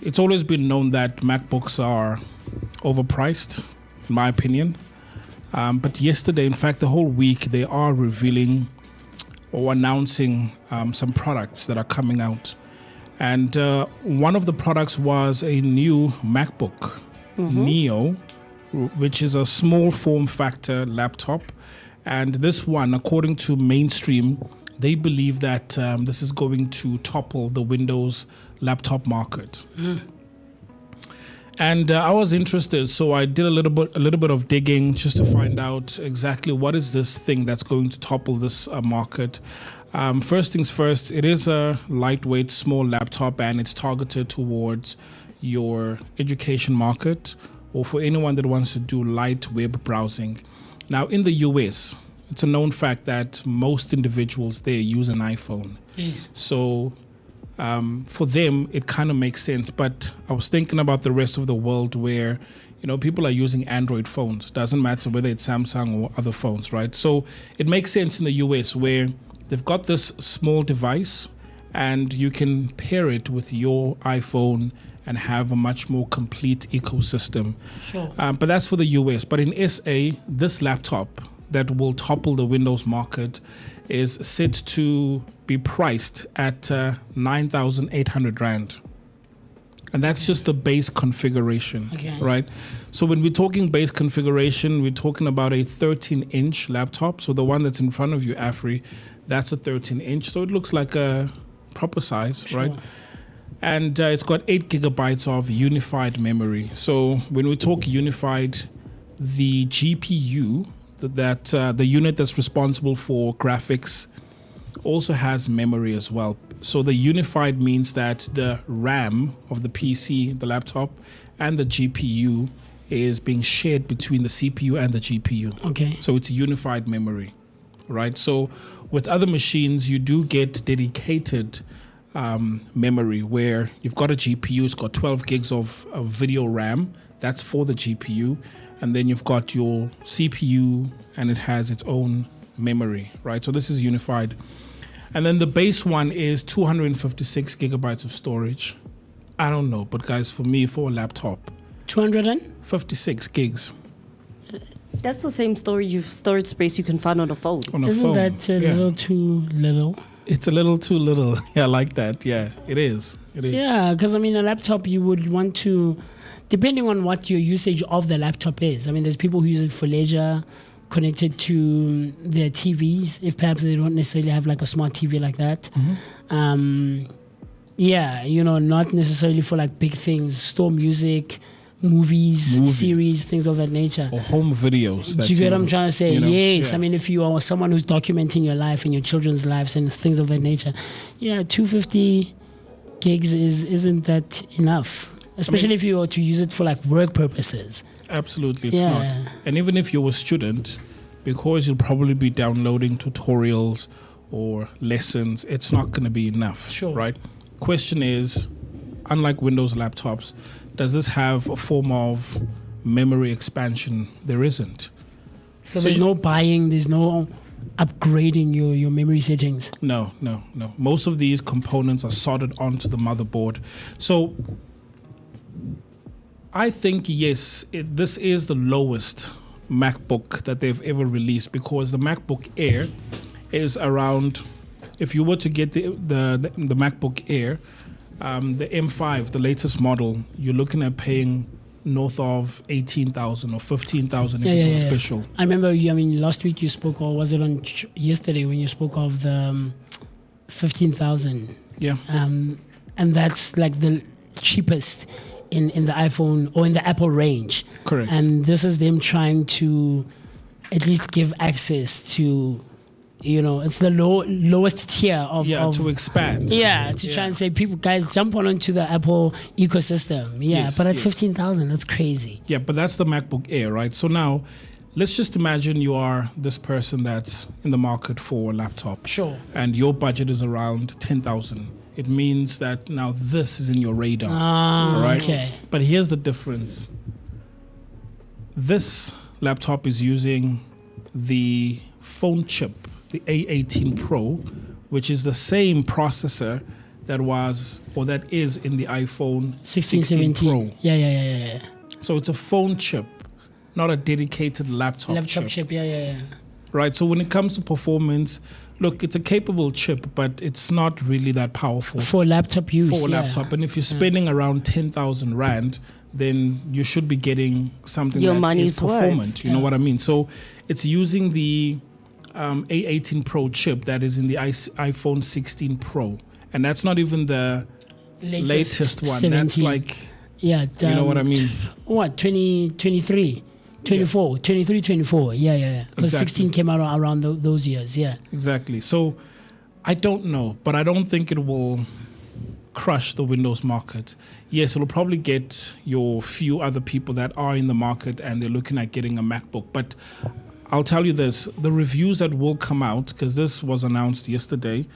it's always been known that MacBooks are overpriced, in my opinion. But yesterday, in fact, the whole week, they are revealing or announcing some products that are coming out. And one of the products was a new MacBook Neo, which is a small form factor laptop. And this one, according to Mainstream, they believe that this is going to topple the Windows laptop market. And I was interested, so I did a little bit of digging just to find out exactly what is this thing that's going to topple this market. First things first, it is a lightweight, small laptop, and it's targeted towards your education market or for anyone that wants to do light web browsing. Now, in the US, it's a known fact that most individuals there use an iPhone. Yes. So for them, it kind of makes sense. But I was thinking about the rest of the world where, people are using Android phones. Doesn't matter whether it's Samsung or other phones, right? So it makes sense in the US where they've got this small device and you can pair it with your iPhone and have a much more complete ecosystem. Sure. But that's for the US. But in SA, this laptop that will topple the Windows market is set to be priced at 9,800 Rand. And that's just the base configuration, Okay. right? So when we're talking base configuration, we're talking about a 13-inch laptop. So the one that's in front of you, Afri, that's a 13-inch. So it looks like a proper size, right? And it's got 8 gigabytes of unified memory. So when we talk unified, the GPU, the unit that's responsible for graphics, also has memory as well. So the unified means that the RAM of the PC, the laptop, and the GPU is being shared between the CPU and the GPU. Okay. So it's a unified memory, right? So with other machines, you do get dedicated memory where you've got a GPU, it's got 12 gigs of video RAM, that's for the GPU, and then you've got your CPU and it has its own memory, right? So this is unified. And then the base one is 256 gigabytes of storage. I don't know, but guys, for me, for a laptop, 256 gigs That's the same storage space you can find on a phone. on a Isn't phone. that a little too little? It's a little too little. Yeah, I like that. Yeah, it is. It is. Yeah, because a laptop you would want to, depending on what your usage of the laptop is. There's people who use it for leisure, connected to their TVs, if perhaps they don't necessarily have like a smart TV like that. Not necessarily for like big things, store music, movies, series, things of that nature. Or home videos. Do you get what I'm trying to say? Yes. yeah. If you are someone who's documenting your life and your children's lives and things of that nature, 250 gigs isn't that enough. Especially if you are to use it for like work purposes. Absolutely, it's not. And even if you're a student, because you'll probably be downloading tutorials or lessons, it's not going to be enough. Sure. Right? Question is, unlike Windows laptops, does this have a form of memory expansion? There isn't. So there's no buying, there's no upgrading your memory settings. No. Most of these components are soldered onto the motherboard. So I think, yes, this is the lowest MacBook that they've ever released, because the MacBook Air is around, if you were to get the MacBook Air, the M5, the latest model, you're looking at paying north of 18,000 or 15,000 if it's on special. I remember last week you spoke, or was it on yesterday when you spoke of the 15,000? Yeah. and that's like the cheapest in the iPhone or in the Apple range. Correct. And this is them trying to at least give access to, it's the lowest tier of to expand. to try and say, people, guys, jump onto the Apple ecosystem. Yes, but at yes. 15,000, that's crazy. Yeah, but that's the MacBook Air, right? So now, let's just imagine you are this person that's in the market for a laptop. Sure. And your budget is around 10,000. It means that now this is in your radar. Ah, right? okay. But here's the difference. This laptop is using the phone chip, the A18 Pro, which is the same processor that is in the iPhone 16 Pro. Yeah. So it's a phone chip, not a dedicated laptop chip, yeah. Right, so when it comes to performance, look, it's a capable chip, but it's not really that powerful For laptop use, for a laptop. And if you're spending around 10,000 Rand, then you should be getting something Your that money's is performant. worth. You know what I mean? So it's using the A18 Pro chip that is in the iPhone 16 Pro. And that's not even the latest one. 17. That's like, you know what I mean? What, 2023? 24, 23, 24. Yeah. Because Exactly. 16 came out around those years, yeah. Exactly. So I don't know, but I don't think it will crush the Windows market. Yes, it'll probably get your few other people that are in the market and they're looking at getting a MacBook. But I'll tell you this, the reviews that will come out, because this was announced yesterday,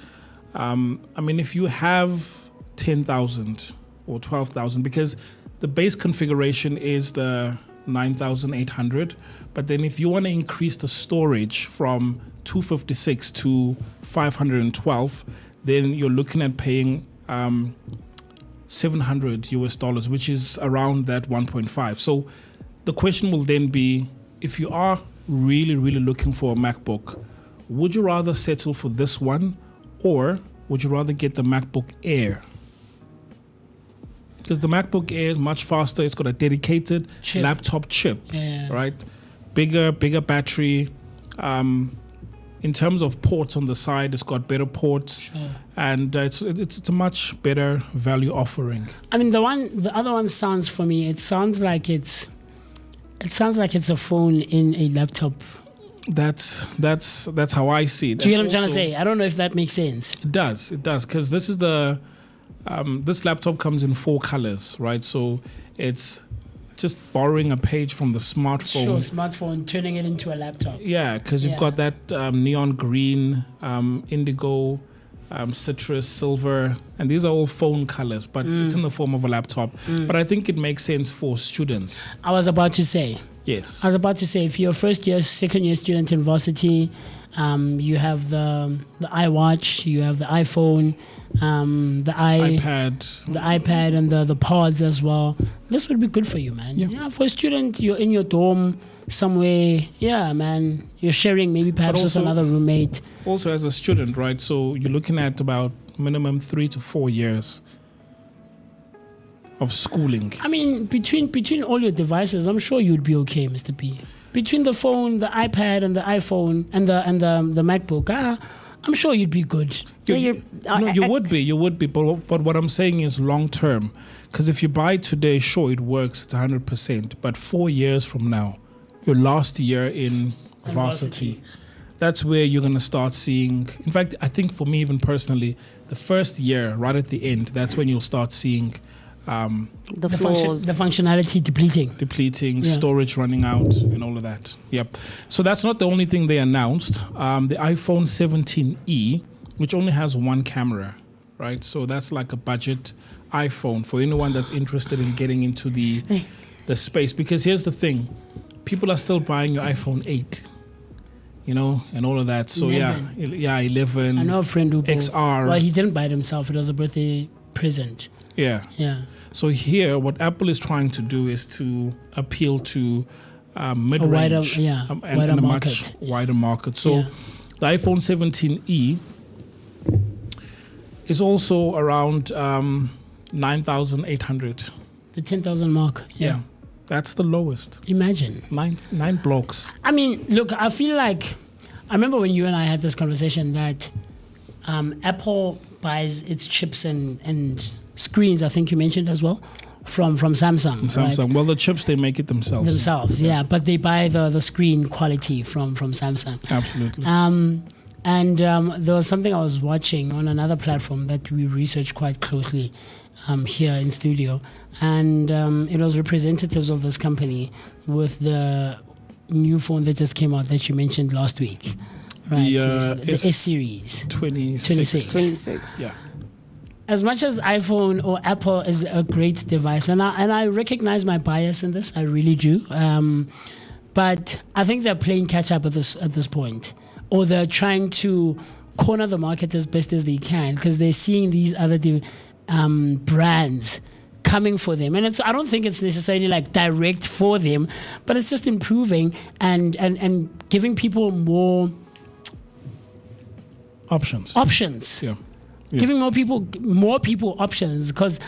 if you have 10,000 or 12,000, because the base configuration is the 9,800, but then if you want to increase the storage from 256 to 512, then you're looking at paying $700, which is around that 1.5. So the question will then be, if you are really looking for a MacBook, would you rather settle for this one, or would you rather get the MacBook Air? Because the MacBook Air is much faster. It's got a dedicated laptop chip, right? Bigger battery. In terms of ports on the side, it's got better ports, and it's a much better value offering. I mean, the other one sounds, for me, it sounds like it's a phone in a laptop. That's how I see it. Do you get what I'm trying to say? I don't know if that makes sense. It does, because this is this laptop comes in 4 colors, right? So it's just borrowing a page from the smartphone. Sure, smartphone, turning it into a laptop. Yeah, because you've got that neon green, indigo, citrus, silver, and these are all phone colors, but it's in the form of a laptop. But I think it makes sense for students. I was about to say, if you're a first year, second year student in varsity, you have the iWatch, you have the iPhone, the iPad, and the pods as well. This would be good for you, man. Yeah, for a student, you're in your dorm somewhere. Yeah, man, you're sharing maybe perhaps with another roommate. Also, as a student, right? So you're looking at about minimum 3 to 4 years of schooling. I mean, between all your devices, I'm sure you'd be okay, Mr. P. Between the phone, the iPad, and the iPhone, and the MacBook, I'm sure you'd be good. You would be. But what I'm saying is long term, because if you buy today, sure, it works. It's 100%. But 4 years from now, your last year in varsity, that's where you're going to start seeing. In fact, I think for me, even personally, the first year, right at the end, that's when you'll start seeing the functionality depleting, storage running out, and all of that. Yep. So that's not the only thing they announced. The iPhone 17e, which only has one camera, right? So that's like a budget iPhone for anyone that's interested in getting into the space. Because here's the thing, people are still buying your iPhone 8. And all of that. So 11. 11. I know a friend who XR. Well, he didn't buy it himself. It was a birthday present. Yeah. So here, what Apple is trying to do is to appeal to mid-range and a much wider market. So the iPhone 17e is also around 9,800. The 10,000 mark. Yeah. That's the lowest. Imagine. Nine blocks. I mean, look, I feel like, I remember when you and I had this conversation that Apple buys its chips and screens. I think you mentioned as well from Samsung. Samsung. Right? Well, the chips they make it themselves. Yeah, but they buy the screen quality from Samsung. Absolutely. And there was something I was watching on another platform that we researched quite closely here in studio, and it was representatives of this company with the new phone that just came out that you mentioned last week, right? The S series 26. Yeah. As much as iPhone or Apple is a great device, and I recognize my bias in this, I really do. But I think they're playing catch up at this point, or they're trying to corner the market as best as they can because they're seeing these other brands coming for them, and I don't think it's necessarily like direct for them, but it's just improving and giving people more Options. Yeah. Yeah. Giving more people options, because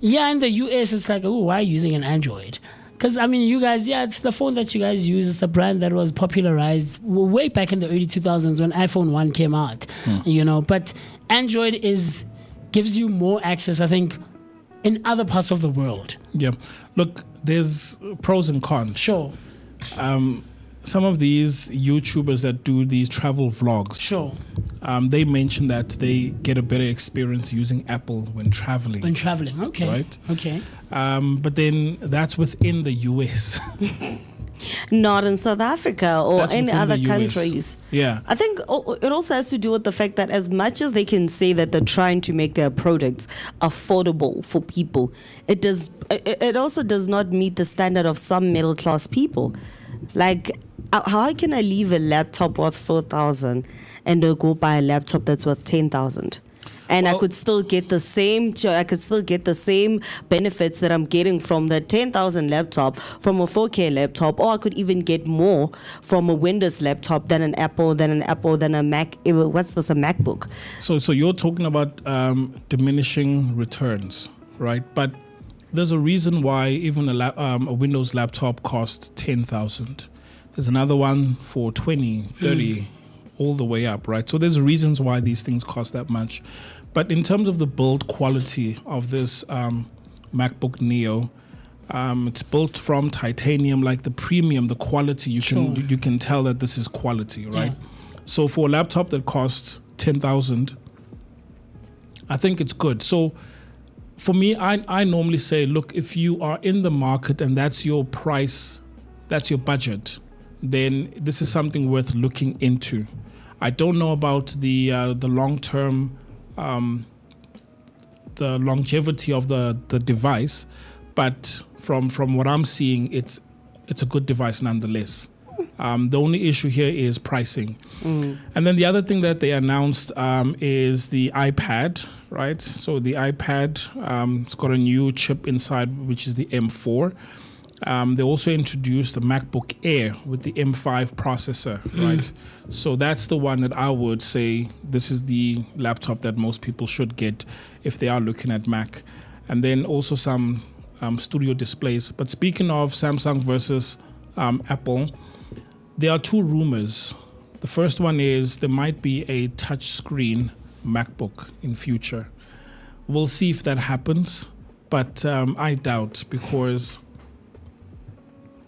in the US it's like, oh, why are you using an Android? Because I mean, you guys, it's the phone that you guys use. It's the brand that was popularized way back in the early 2000s when iPhone 1 came out, but Android gives you more access, I think, in other parts of the world. Yeah. Look, there's pros and cons. Sure. Some of these YouTubers that do these travel vlogs, they mention that they get a better experience using Apple when traveling. Okay. Right? Okay. But then that's within the US. Not in South Africa or That's any within other the US. countries. Yeah. I think it also has to do with the fact that as much as they can say that they're trying to make their products affordable for people, it also does not meet the standard of some middle class people. Like, how can I leave a laptop worth 4,000 and go buy a laptop that's worth 10,000? And I could still get the same. Benefits that I'm getting from the 10,000 laptop, from a 4K laptop, or I could even get more from a Windows laptop than an Apple, than a Mac. What's this? A MacBook. So you're talking about diminishing returns, right? But there's a reason why even a Windows laptop costs 10,000. There's another one for 20, 30. All the way up, right? So there's reasons why these things cost that much. But in terms of the build quality of this MacBook Neo, it's built from titanium, like the premium, the quality, you can tell that this is quality, right? Yeah. So for a laptop that costs 10,000, I think it's good. So for me, I normally say, look, if you are in the market and that's your price, that's your budget, then this is something worth looking into. I don't know about the long-term, the longevity of the device, but from what I'm seeing, it's a good device nonetheless. The only issue here is pricing. And then the other thing that they announced is the iPad, right? So the iPad, it's got a new chip inside, which is the M4. They also introduced the MacBook Air with the M5 processor, right? So that's the one that I would say this is the laptop that most people should get if they are looking at Mac. And then also some studio displays. But speaking of Samsung versus Apple, there are two rumors. The first one is there might be a touchscreen MacBook in future. We'll see if that happens, but I doubt, because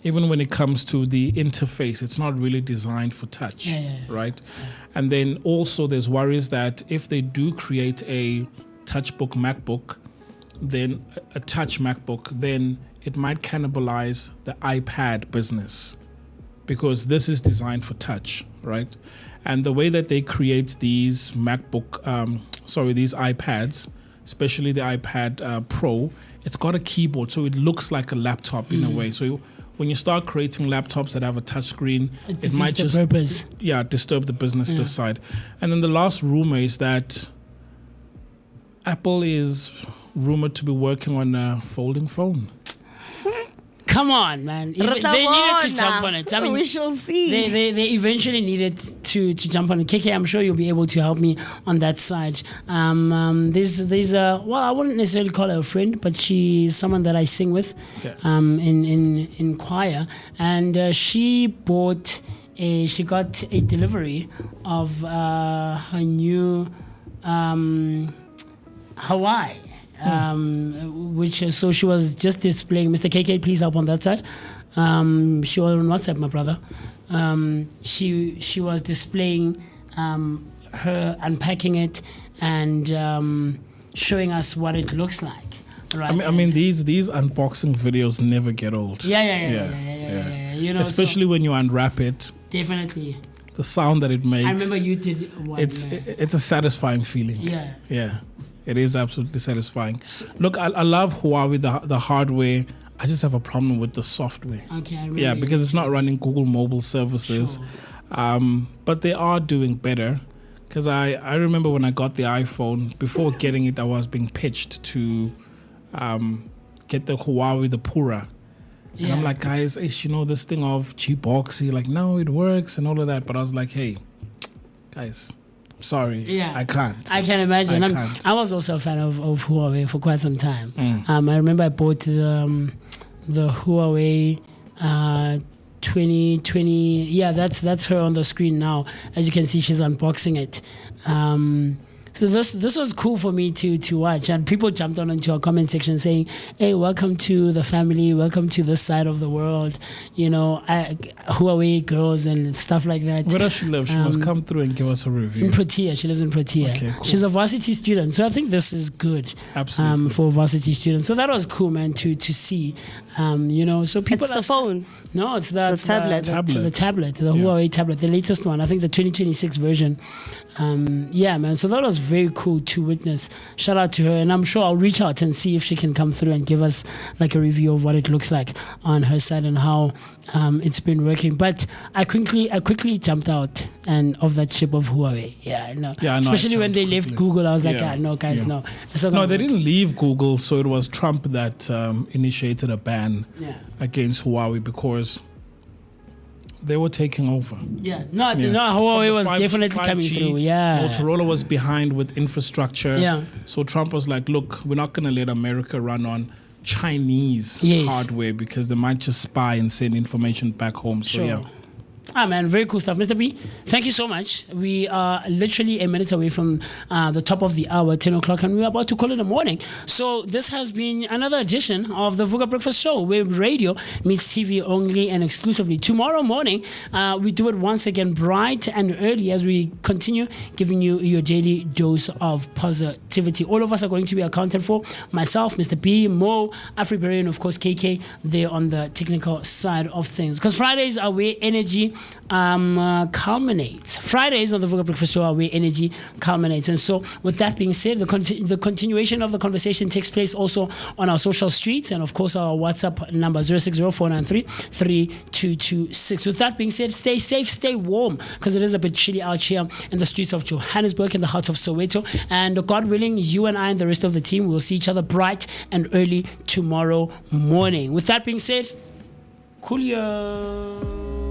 even when it comes to the interface, it's not really designed for touch, right? Yeah. And then also there's worries that if they do create a touchbook MacBook, then a touch MacBook, then it might cannibalize the iPad business, because this is designed for touch, right? And the way that they create these these iPads, especially the iPad Pro, it's got a keyboard, so it looks like a laptop in a way. So when you start creating laptops that have a touchscreen, it might just disturb the business this side. And then the last rumor is that Apple is rumored to be working on a folding phone. Come on, man. They needed to jump on it. I mean, we shall see. They eventually needed to jump on it. KK, I'm sure you'll be able to help me on that side. There's I wouldn't necessarily call her a friend, but she's someone that I sing with in choir. And she got a delivery of her new Hawaii. So she was just displaying. Mr. KK, please help on that side. She was on WhatsApp, my brother. She was displaying her unpacking it and showing us what it looks like. Right. I mean these unboxing videos never get old. Yeah. You know, especially when you unwrap it. Definitely. The sound that it makes. I remember you did one. It's a satisfying feeling. Yeah. It is absolutely satisfying. Look, I love Huawei, the hardware. I just have a problem with the software. Okay, really. Yeah, because it's not running Google mobile services. Sure. But they are doing better. Because I remember when I got the iPhone, before getting it, I was being pitched to get the Huawei, the Pura. And I'm like, guys, this thing of cheap-boxy, like, no, it works and all of that. But I was like, hey, guys, sorry, I can't. I can imagine. I was also a fan of Huawei for quite some time. I remember I bought the Huawei 2020. Yeah, that's her on the screen now. As you can see, she's unboxing it. So this was cool for me to watch, and people jumped on into our comment section saying, "Hey, welcome to the family, welcome to this side of the world." Huawei girls and stuff like that. Where does she live? She must come through and give us a review. In Protea, she lives in Protea. Okay, cool. She's a varsity student, so I think this is good. Absolutely. For varsity students. So that was cool, man, to see. So people. It's the phone. No, it's the tablet. The Huawei tablet, the latest one. I think the 2026 version. Man, so that was very cool to witness. Shout out to her, and I'm sure I'll reach out and see if she can come through and give us like a review of what it looks like on her side and how it's been working. But I quickly jumped out and of that ship of Huawei. Yeah, no. Especially when they left Google, I was like, no, guys, no. No, they didn't leave Google, so it was Trump that initiated a ban against Huawei because they were taking over. Huawei was definitely coming through. Yeah, Motorola was behind with infrastructure. Yeah. So Trump was like, look, we're not going to let America run on Chinese hardware because they might just spy and send information back home. So sure. Man, very cool stuff. Mr. B, thank you so much. We are literally a minute away from the top of the hour, 10 o'clock, and we're about to call it a morning. So this has been another edition of the Vooka Breakfast Show, where radio meets TV only and exclusively. Tomorrow morning, we do it once again bright and early as we continue giving you your daily dose of positivity. All of us are going to be accounted for. Myself, Mr. B, Mo, Afriberry, and of course KK, there on the technical side of things. Because Fridays are where energy culminates. Fridays on the Vooka Breakfast Show are where energy culminates. And so with that being said, the continuation of the conversation takes place also on our social streets and of course our WhatsApp number 0604933226. With that being said, stay safe, stay warm, because it is a bit chilly out here in the streets of Johannesburg, in the heart of Soweto. And God willing, you and I and the rest of the team will see each other bright and early tomorrow morning. With that being said, coolio.